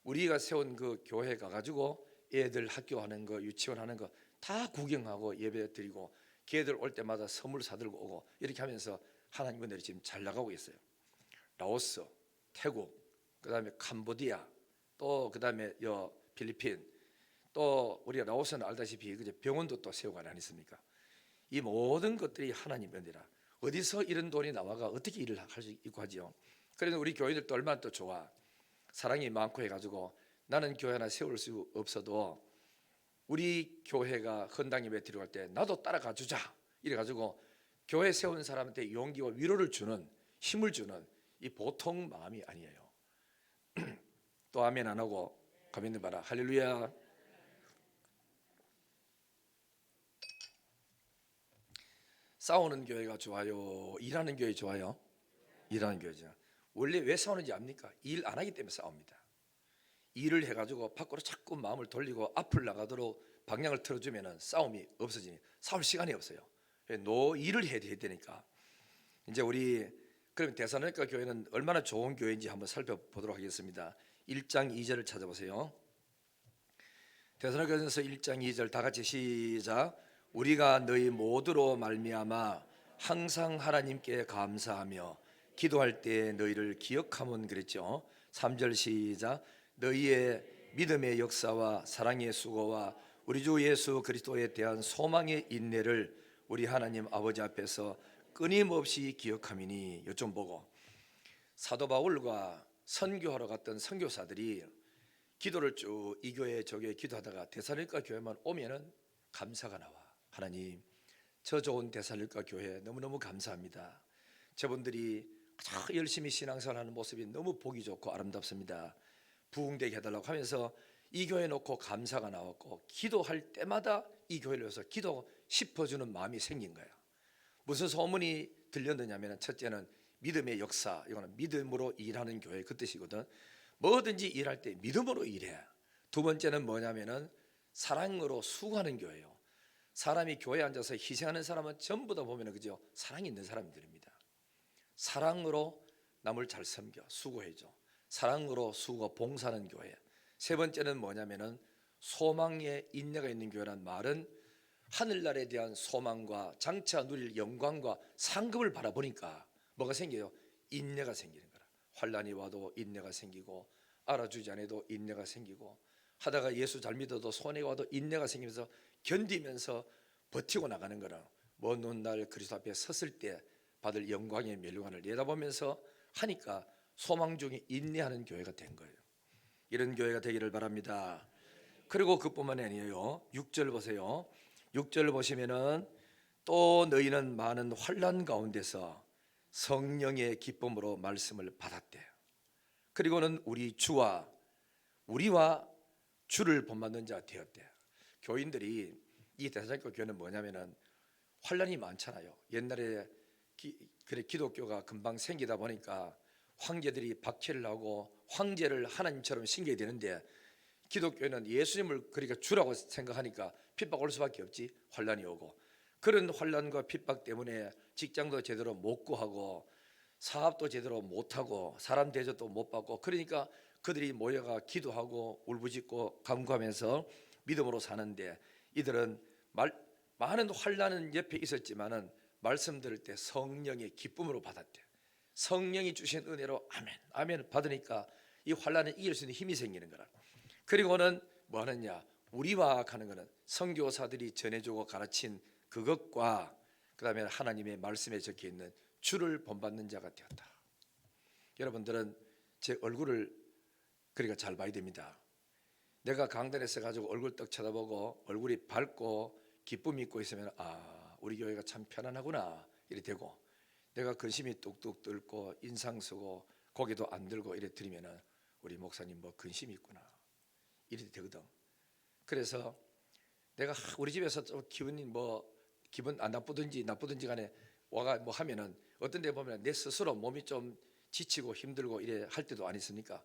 우리가 세운 그 교회 가가지고 애들 학교 하는 거, 유치원 하는 거 다 구경하고 예배 드리고 걔들 올 때마다 선물 사들고 오고 이렇게 하면서 하나님 은혜로 지금 잘 나가고 있어요. 라오스, 태국, 그 다음에 캄보디아, 또 그 다음에 필리핀, 또 우리가 라오스는 알다시피 병원도 또 세우고 안 했습니까? 이 모든 것들이 하나님 은혜라. 어디서 이런 돈이 나와가 어떻게 일을 할 수 있고 하지요. 그래서 우리 교인들도 얼마나 또 좋아. 사랑이 많고 해가지고 나는 교회 하나 세울 수 없어도 우리 교회가 헌당 예배 드리러 갈 때 나도 따라가 주자 이래가지고 교회 세운 사람한테 용기와 위로를 주는, 힘을 주는 이 보통 마음이 아니에요. 또 아멘 안 하고 가만 있는 봐라. 할렐루야. 싸우는 교회가 좋아요? 일하는 교회 좋아요? 일하는 교회죠. 원래 왜 싸우는지 압니까? 일 안 하기 때문에 싸웁니다. 일을 해가지고 밖으로 자꾸 마음을 돌리고 앞을 나가도록 방향을 틀어주면 싸움이 없어지니 싸울 시간이 없어요. 일을 해야 되니까. 이제 우리 그럼 데살로니가 교회는 얼마나 좋은 교회인지 한번 살펴보도록 하겠습니다. 1장 2절을 찾아보세요. 데살로니가전서 1장 2절 다 같이 시작. 우리가 너희 모두로 말미암아 항상 하나님께 감사하며 기도할 때 너희를 기억하면 그랬죠. 3절 시작. 너희의 믿음의 역사와 사랑의 수고와 우리 주 예수 그리스도에 대한 소망의 인내를 우리 하나님 아버지 앞에서 끊임없이 기억함이니. 요점 보고 사도 바울과 선교하러 갔던 선교사들이 기도를 쭉 이 교회 저 교회 기도하다가 데살로니가 교회만 오면은 감사가 나와. 하나님, 저 좋은 데살로니가 교회 너무너무 감사합니다. 저분들이 열심히 신앙생활하는 모습이 너무 보기 좋고 아름답습니다. 부흥되게 해달라고 하면서 이 교회 놓고 감사가 나왔고, 기도할 때마다 이 교회를 위해서 기도 싶어주는 마음이 생긴 거야. 무슨 소문이 들렸느냐면, 첫째는 믿음의 역사, 이거는 믿음으로 일하는 교회 그 뜻이거든. 뭐든지 일할 때 믿음으로 일해. 두 번째는 뭐냐면은 사랑으로 수고하는 교회예요. 사람이 교회에 앉아서 희생하는 사람은 전부 다 보면 그죠, 사랑이 있는 사람들입니다. 사랑으로 남을 잘 섬겨 수고해줘. 사랑으로 수고 봉사하는 교회. 세 번째는 뭐냐면은 소망에 인내가 있는 교회란 말은 하늘나라에 대한 소망과 장차 누릴 영광과 상급을 바라보니까 뭐가 생겨요? 인내가 생기는 거라. 환난이 와도 인내가 생기고, 알아주지 않아도 인내가 생기고, 하다가 예수 잘 믿어도 손해가 와도 인내가 생기면서 견디면서 버티고 나가는 거라. 먼 훗날 그리스도 앞에 섰을 때 받을 영광의 멸류관을 내다보면서 하니까 소망 중에 인내하는 교회가 된 거예요. 이런 교회가 되기를 바랍니다. 그리고 그뿐만이 아니에요. 6절 보세요. 6절 보시면은 또 너희는 많은 환난 가운데서 성령의 기쁨으로 말씀을 받았대. 그리고는 우리와 주를 본받는 자 되었대. 교인들이 이 데살로니가 교회는 뭐냐면은 환난이 많잖아요. 옛날에 기독교가 금방 생기다 보니까 황제들이 박해를 하고 황제를 하나님처럼 신겨야 되는데 기독교는 예수님을 그러니까 주라고 생각하니까 핍박 올 수밖에 없지. 환난이 오고 그런 환난과 핍박 때문에 직장도 제대로 못 구하고 사업도 제대로 못하고 사람 대접도 못 받고 그러니까 그들이 모여가 기도하고 울부짖고 간구하면서 믿음으로 사는데 이들은 많은 환난은 옆에 있었지만은 말씀 들을 때 성령의 기쁨으로 받았대. 성령이 주신 은혜로 아멘 아멘 받으니까 이 환난을 이길 수 있는 힘이 생기는 거라. 그리고는 뭐 하느냐, 우리와 하는 거는 선교사들이 전해주고 가르친 그것과 그 다음에 하나님의 말씀에 적혀있는 주를 본받는 자가 되었다. 여러분들은 제 얼굴을 그러니까 잘 봐야 됩니다. 내가 강단에 서가지고 얼굴 떡 쳐다보고 얼굴이 밝고 기쁨이 있고 있으면 우리 교회가 참 편안하구나 이래 되고, 내가 근심이 뚝뚝 들고 인상 쓰고 고개도 안 들고 이래 들으면 우리 목사님 뭐 근심이 있구나 이래 되거든. 그래서 내가 우리 집에서 좀 기분 안 나쁘든지 간에 와가 뭐 하면은 어떤 데 보면 내 스스로 몸이 좀 지치고 힘들고 이래 할 때도 안 있으니까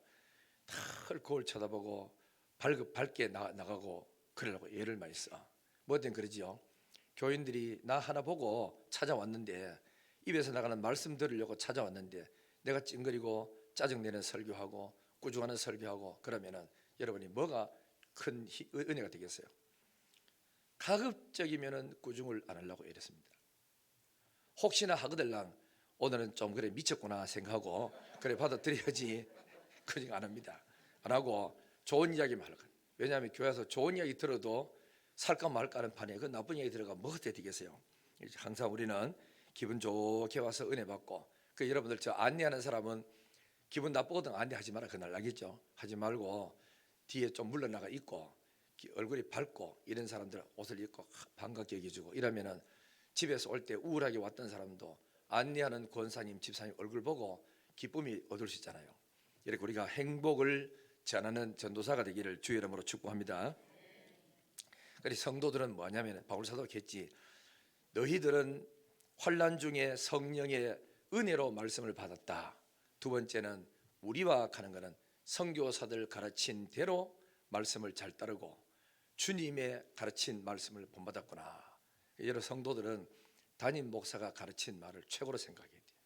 다 거울 쳐다보고 밝게 나가고 그러려고 애를 많이 써. 뭐든 그러지요. 교인들이 나 하나 보고 찾아왔는데 입에서 나가는 말씀 들으려고 찾아왔는데 내가 찡그리고 짜증내는 설교하고 꾸중하는 설교하고 그러면은 여러분이 뭐가 큰 은혜가 되겠어요? 가급적이면은 꾸중을 안 하려고 이랬습니다. 혹시나 하거들랑 오늘은 좀 그래 미쳤구나 생각하고 그래 받아들여야지 꾸중 안 합니다. 안 하고 좋은 이야기만 하려고. 왜냐하면 교회에서 좋은 이야기 들어도 살까 말까 하는 판에 그 나쁜 이야기 들어가 뭐가 되겠어요? 항상 우리는 기분 좋게 와서 은혜 받고, 그 여러분들 저 안내하는 사람은 기분 나쁘거든 안내하지 마라 그날 알겠죠? 하지 말고 뒤에 좀 물러나가 있고 얼굴이 밝고 이런 사람들 옷을 입고 반갑게 여겨주고 이러면은 집에서 올 때 우울하게 왔던 사람도 안내하는 권사님 집사님 얼굴 보고 기쁨이 얻을 수 있잖아요. 이렇게 우리가 행복을 전하는 전도사가 되기를 주의 이름으로 축복합니다. 그래서 성도들은 뭐냐면 바울 사도가 했지, 너희들은 환난 중에 성령의 은혜로 말씀을 받았다. 두 번째는 우리와 하는 것은 선교사들 가르친 대로 말씀을 잘 따르고 주님의 가르친 말씀을 본받았구나. 여러 성도들은 담임 목사가 가르친 말을 최고로 생각해야 돼요.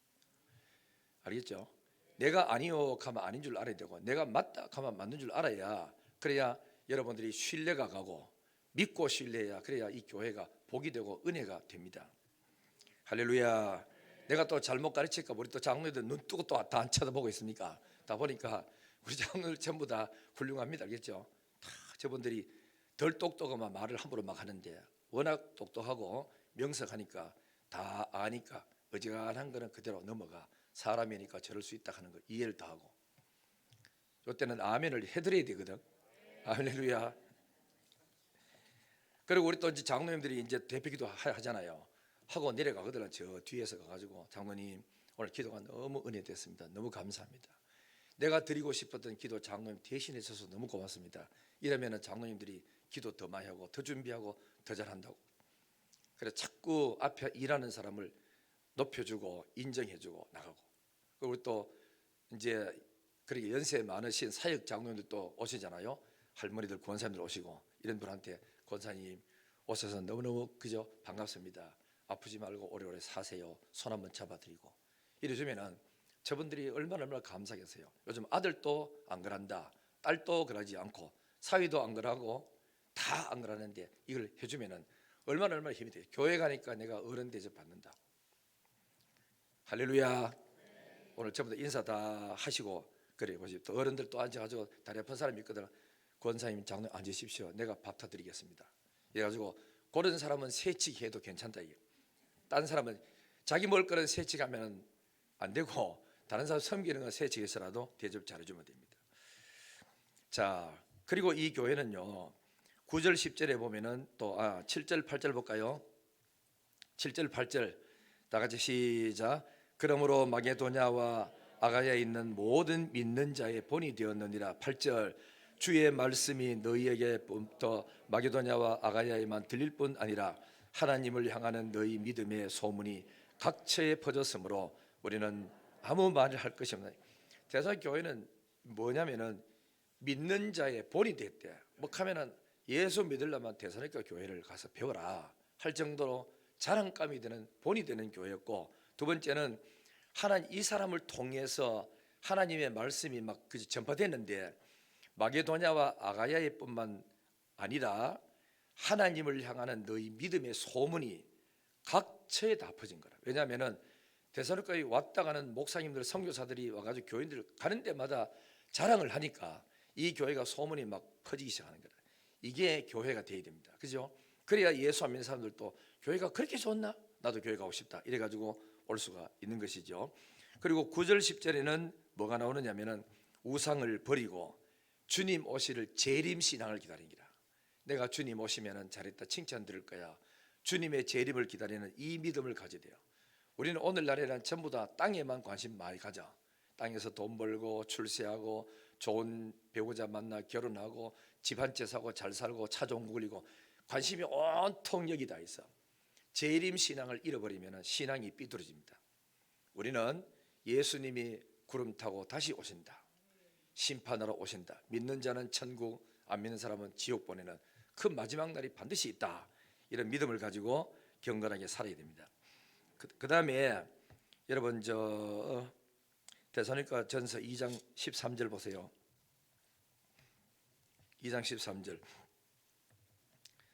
알겠죠? 내가 아니요 하면 아닌 줄 알아야 되고 내가 맞다 하면 맞는 줄 알아야, 그래야 여러분들이 신뢰가 가고 믿고 신뢰해야 그래야 이 교회가 복이 되고 은혜가 됩니다. 할렐루야. 내가 또 잘못 가르칠까 우리 또 장로들 눈 뜨고 또 다 안 쳐다보고 있으니까 다 보니까 우리 장로들 전부 다 훌륭합니다. 알겠죠? 다 저분들이 덜 똑똑하면 말을 함부로 막 하는데 워낙 똑똑하고 명석하니까 다 아니까 어지간한 거는 그대로 넘어가. 사람이니까 저럴 수 있다 하는 거 이해를 다 하고, 이때는 아멘을 해드려야 되거든. 할렐루야. 그리고 우리 또 이제 장로님들이 이제 대표기도 하잖아요. 하고 내려가거든요. 저 뒤에서 가가지고 장로님 오늘 기도가 너무 은혜됐습니다. 너무 감사합니다. 내가 드리고 싶었던 기도 장로님 대신해 주셔서 너무 고맙습니다. 이러면은 장로님들이 기도 더 많이 하고 더 준비하고 더 잘한다고. 그래서 자꾸 앞에 일하는 사람을 높여주고 인정해주고 나가고. 그리고 우리 또 이제 그렇게 연세 많으신 사역 장로님들도 오시잖아요. 할머니들 권사님들 오시고 이런 분한테 권사님 오셔서 너무너무 그저 반갑습니다. 아프지 말고 오래오래 사세요. 손 한번 잡아드리고 이래주면은 저분들이 얼마나 감사하겠어요. 요즘 아들도 안 그런다, 딸도 그러지 않고 사위도 안 그러고 다 안 그러는데 이걸 해주면은 얼마나 힘이 돼요. 교회 가니까 내가 어른 대접 받는다. 할렐루야. 오늘 전부 다 인사 다 하시고 그래 보십시오. 또 어른들 또 앉아가지고 다리 아픈 사람이 있거든. 권사님 장로님 앉으십시오. 내가 밥 타드리겠습니다. 이래가지고 그런 사람은 세치기 해도 괜찮다. 다른 사람은 자기 먹을 거는 세치기 하면 안 되고 다른 사람 섬기는 건 세치기 해서라도 대접 잘해주면 됩니다. 자, 그리고 이 교회는요 9절 10절에 보면은 또 7절 8절 볼까요? 7절 8절 다 같이 시작. 그러므로 마게도냐와 아가야에 있는 모든 믿는 자의 본이 되었느니라. 8절 주의 말씀이 너희에게부터 마게도냐와 아가야에만 들릴 뿐 아니라 하나님을 향하는 너희 믿음의 소문이 각처에 퍼졌으므로 우리는 아무 말을 할 것이 없다. 대사 교회는 뭐냐면은 믿는 자의 본이 됐대. 뭐 하면은 예수 믿으려면 데살로니가 교회를 가서 배워라 할 정도로 자랑감이 되는 본이 되는 교회였고, 두 번째는 하나님 이 사람을 통해서 하나님의 말씀이 막 전파됐는데 마게도냐와 아가야에뿐만 아니라 하나님을 향하는 너희 믿음의 소문이 각처에 다 퍼진 거라. 왜냐하면은 데살로니가에 왔다 가는 목사님들 선교사들이 와가지고 교인들 가는 데마다 자랑을 하니까 이 교회가 소문이 막 퍼지기 시작하는 거라. 이게 교회가 돼야 됩니다. 그죠? 그래야 예수 안 믿는 사람들도 교회가 그렇게 좋나? 나도 교회 가고 싶다. 이래가지고 올 수가 있는 것이죠. 그리고 9절 10절에는 뭐가 나오느냐면은 우상을 버리고 주님 오시를 재림신앙을 기다리기라. 내가 주님 오시면은 잘했다 칭찬 들을 거야. 주님의 재림을 기다리는 이 믿음을 가져야 돼요. 우리는 오늘날에는 전부 다 땅에만 관심 많이 가져. 땅에서 돈 벌고 출세하고 좋은 배우자 만나 결혼하고 집 한 채 사고 잘 살고 차 좋은 거 굴리고 관심이 온통 여기다 있어. 재림 신앙을 잃어버리면 신앙이 삐뚤어집니다. 우리는 예수님이 구름 타고 다시 오신다, 심판하러 오신다, 믿는 자는 천국, 안 믿는 사람은 지옥 보내는 그 마지막 날이 반드시 있다, 이런 믿음을 가지고 경건하게 살아야 됩니다. 그 다음에 여러분 데살로니가 전서 2장 13절 보세요. 2장 13절.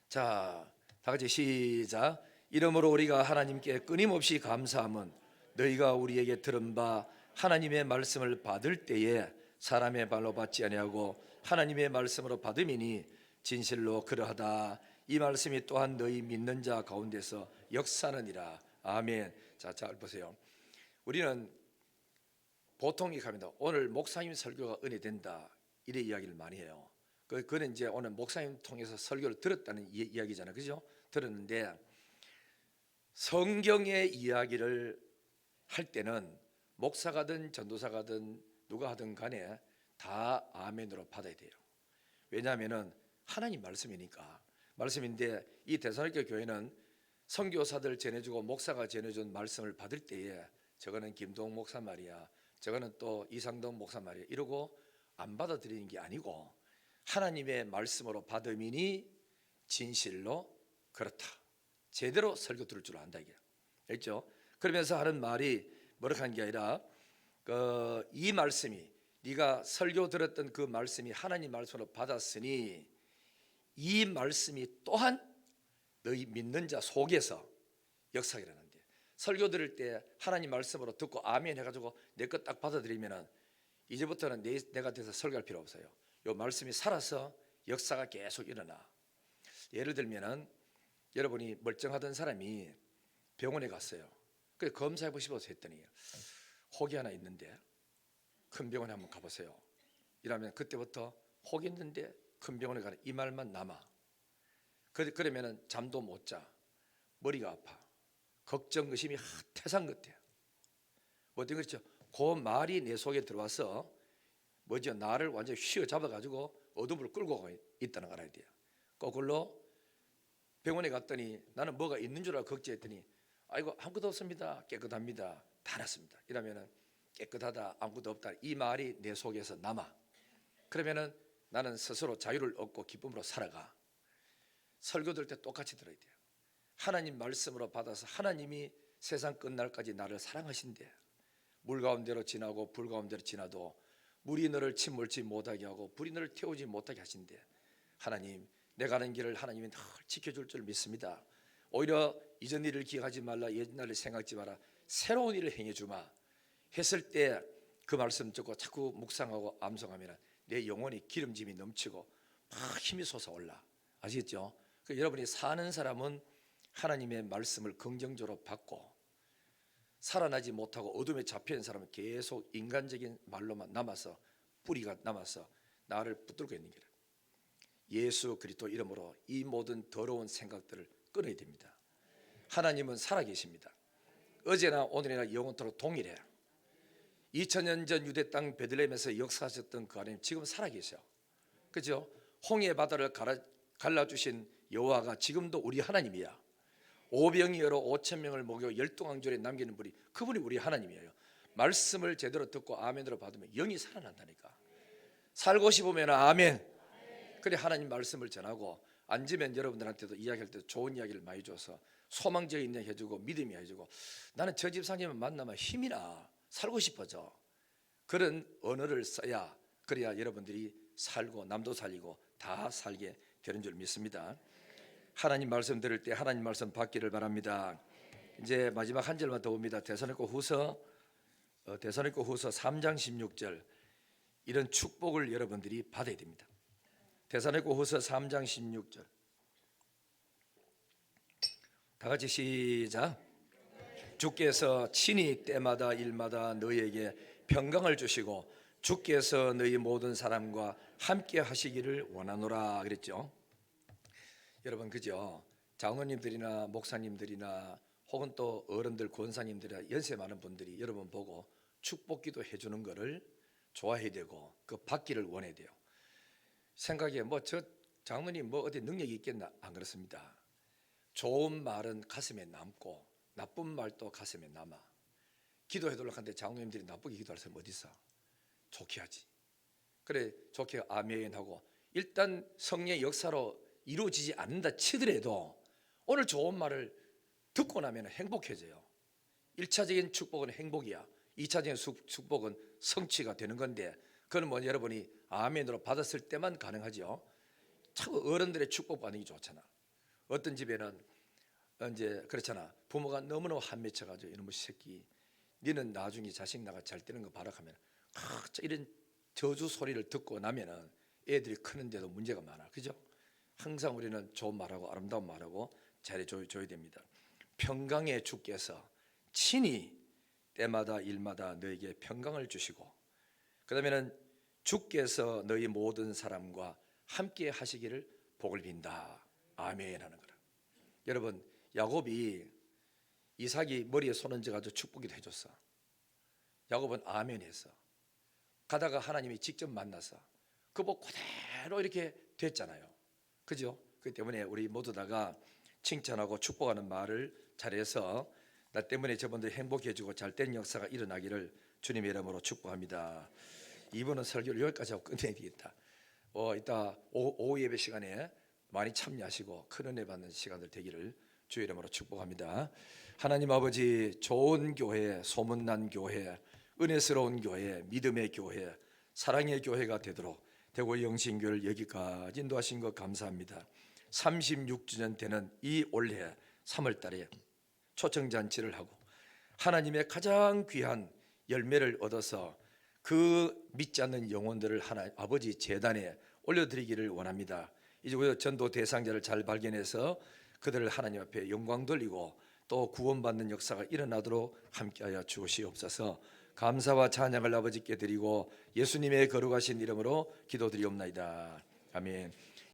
자, 다 같이 시작. 이러므로 우리가 하나님께 끊임없이 감사함은 너희가 우리에게 들은 바 하나님의 말씀을 받을 때에 사람의 발로 받지 아니하고 하나님의 말씀으로 받음이니 진실로 그러하다. 이 말씀이 또한 너희 믿는 자 가운데서 역사하느니라. 아멘. 자, 잘 보세요. 우리는 보통 이렇게 합니다. 오늘 목사님 설교가 은혜된다, 이래 이야기를 많이 해요. 그는 이제 오늘 목사님 통해서 설교를 들었다는 이야기잖아요. 그죠? 들었는데 성경의 이야기를 할 때는 목사가든 전도사가든 누가 하든 간에 다 아멘으로 받아야 돼요. 왜냐하면 하나님 말씀이니까. 말씀인데 이 데살로니가 교회는 선교사들 전해주고 목사가 전해준 말씀을 받을 때에 저거는 김동 목사 말이야, 저거는 또 이상동 목사 말이야, 이러고 안 받아들이는 게 아니고 하나님의 말씀으로 받음이니 진실로 그렇다, 제대로 설교 들을 줄 안다, 이게 알죠? 그러면서 하는 말이 뭐라고 하는 게 아니라 이 말씀이 네가 설교 들었던 그 말씀이 하나님 말씀으로 받았으니 이 말씀이 또한 너희 믿는 자 속에서 역사가 일어난대. 설교 들을 때 하나님 말씀으로 듣고 아멘 해가지고 내 것 딱 받아들이면은 이제부터는 내가 돼서 설교할 필요 없어요. 이 말씀이 살아서 역사가 계속 일어나. 예를 들면은 여러분이 멀쩡하던 사람이 병원에 갔어요. 그래서 검사해 보시고 했더니 혹이 하나 있는데 큰 병원에 한번 가보세요. 이러면 그때부터 혹이 있는데 큰 병원에 가는 이 말만 남아. 그러면은 잠도 못 자, 머리가 아파, 걱정 의심이 태산 같아요. 어떤 그렇죠? 그 말이 내 속에 들어와서 뭐죠? 나를 완전히 휘어잡아 가지고 어둠으로 끌고 가고 있다는 걸 알아야 돼요. 거꾸로 병원에 갔더니 나는 뭐가 있는 줄 알고 걱정했더니 아이고 아무것도 없습니다, 깨끗합니다, 다 났습니다, 이러면은 깨끗하다, 아무것도 없다, 이 말이 내 속에서 남아. 그러면은 나는 스스로 자유를 얻고 기쁨으로 살아가. 설교 들을 때 똑같이 들어야 돼요. 하나님 말씀으로 받아서 하나님이 세상 끝날까지 나를 사랑하신대. 물 가운데로 지나고 불 가운데로 지나도 물이 너를 침몰치 못하게 하고 불이 너를 태우지 못하게 하신대. 하나님, 내가 가는 길을 하나님이 늘 지켜줄 줄 믿습니다. 오히려 이전 일을 기억하지 말라, 옛날을 생각하지 마라, 새로운 일을 행해주마 했을 때 그 말씀 듣고 자꾸 묵상하고 암송하면 내 영혼이 기름짐이 넘치고 막 힘이 솟아올라. 아시겠죠? 여러분이 사는 사람은 하나님의 말씀을 긍정적으로 받고, 살아나지 못하고 어둠에 잡혀있는 사람은 계속 인간적인 말로만 남아서, 뿌리가 남아서 나를 붙들고 있는 거예요. 예수 그리스도 이름으로 이 모든 더러운 생각들을 끊어야 됩니다. 하나님은 살아계십니다. 어제나 오늘이나 영원토록 동일해요. 2000년 전 유대 땅 베들레헴에서 역사하셨던 그 하나님 지금 살아계셔. 그죠? 홍해 바다를 갈라주신 여호와가 지금도 우리 하나님이야. 오병이어로 5,000명을 먹여 12광줄에 남기는 분이, 그분이 우리 하나님이에요. 말씀을 제대로 듣고 아멘으로 받으면 영이 살아난다니까. 살고 싶으면 아멘. 그래 하나님 말씀을 전하고 앉으면 여러분들한테도 이야기할 때 좋은 이야기를 많이 줘서 소망적인 이야기 해주고 믿음이 해주고, 나는 저 집사님을 만나면 힘이 나, 살고 싶어져. 그런 언어를 써야, 그래야 여러분들이 살고 남도 살리고 다 살게 되는 줄 믿습니다. 하나님 말씀 들을 때 하나님 말씀 받기를 바랍니다. 이제 마지막 한 절만 더 봅니다. 데살로니가 후서 3장 16절, 이런 축복을 여러분들이 받아야 됩니다. 데살로니가 후서 3장 16절, 다 같이 시작. 주께서 친히 때마다 일마다 너희에게 평강을 주시고 주께서 너희 모든 사람과 함께 하시기를 원하노라 그랬죠. 여러분, 그죠? 장로님들이나 목사님들이나 혹은 또 어른들, 권사님들이나 연세 많은 분들이 여러분 보고 축복기도 해주는 거를 좋아해야 되고 그 받기를 원해야 돼요. 생각에 뭐 저 장로님 뭐 어디 능력이 있겠나? 안 그렇습니다. 좋은 말은 가슴에 남고 나쁜 말도 가슴에 남아. 기도해달라고 하는데 장로님들이 나쁘게 기도할 사람 어디 있어? 좋게 하지. 그래 좋게 아멘하고, 일단 성령의 역사로 이루어지지 않는다 치더라도 오늘 좋은 말을 듣고 나면 행복해져요. 1차적인 축복은 행복이야. 2차적인 축복은 성취가 되는 건데, 그건 뭐 여러분이 아멘으로 받았을 때만 가능하죠. 참 어른들의 축복 받는 게 좋잖아. 어떤 집에는 이제 그렇잖아. 부모가 너무너무 한맺혀가지고 이놈의 새끼, 니는 나중에 자식 나가 잘 되는 거 봐라 하면 이런 저주 소리를 듣고 나면은 애들이 크는데도 문제가 많아. 그죠? 항상 우리는 좋은 말하고 아름다운 말하고 잘해줘야 됩니다. 평강의 주께서 친히 때마다 일마다 너에게 평강을 주시고, 그 다음에는 주께서 너희 모든 사람과 함께 하시기를 복을 빈다. 아멘 하는 거라. 여러분, 야곱이 이삭이 머리에 손 얹어가지고 축복기도 해줬어. 야곱은 아멘 했어. 가다가 하나님이 직접 만나서 그 복 그대로 이렇게 됐잖아요. 그죠? 그렇기 때문에 우리 모두 다가 칭찬하고 축복하는 말을 잘해서 나 때문에 저분들이 행복해지고 잘된 역사가 일어나기를 주님의 이름으로 축복합니다. 이번은 설교를 여기까지 하고 끝내야 되겠다. 이따 오후 예배 시간에 많이 참여하시고 큰 은혜 받는 시간들 되기를 주의 이름으로 축복합니다. 하나님 아버지, 좋은 교회, 소문난 교회, 은혜스러운 교회, 믿음의 교회, 사랑의 교회가 되도록 대구 영신교를 여기까지 인도하신 것 감사합니다. 36주년 되는 이 올해 3월 달에 초청잔치를 하고 하나님의 가장 귀한 열매를 얻어서 그 믿지 않는 영혼들을 하나님 아버지 제단에 올려드리기를 원합니다. 이제 우리 전도 대상자를 잘 발견해서 그들을 하나님 앞에 영광 돌리고 또 구원받는 역사가 일어나도록 함께하여 주시옵소서. 감사와 찬양을 아버지께 드리고 예수님의 거룩하신 이름으로 기도드리옵나이다. 아멘.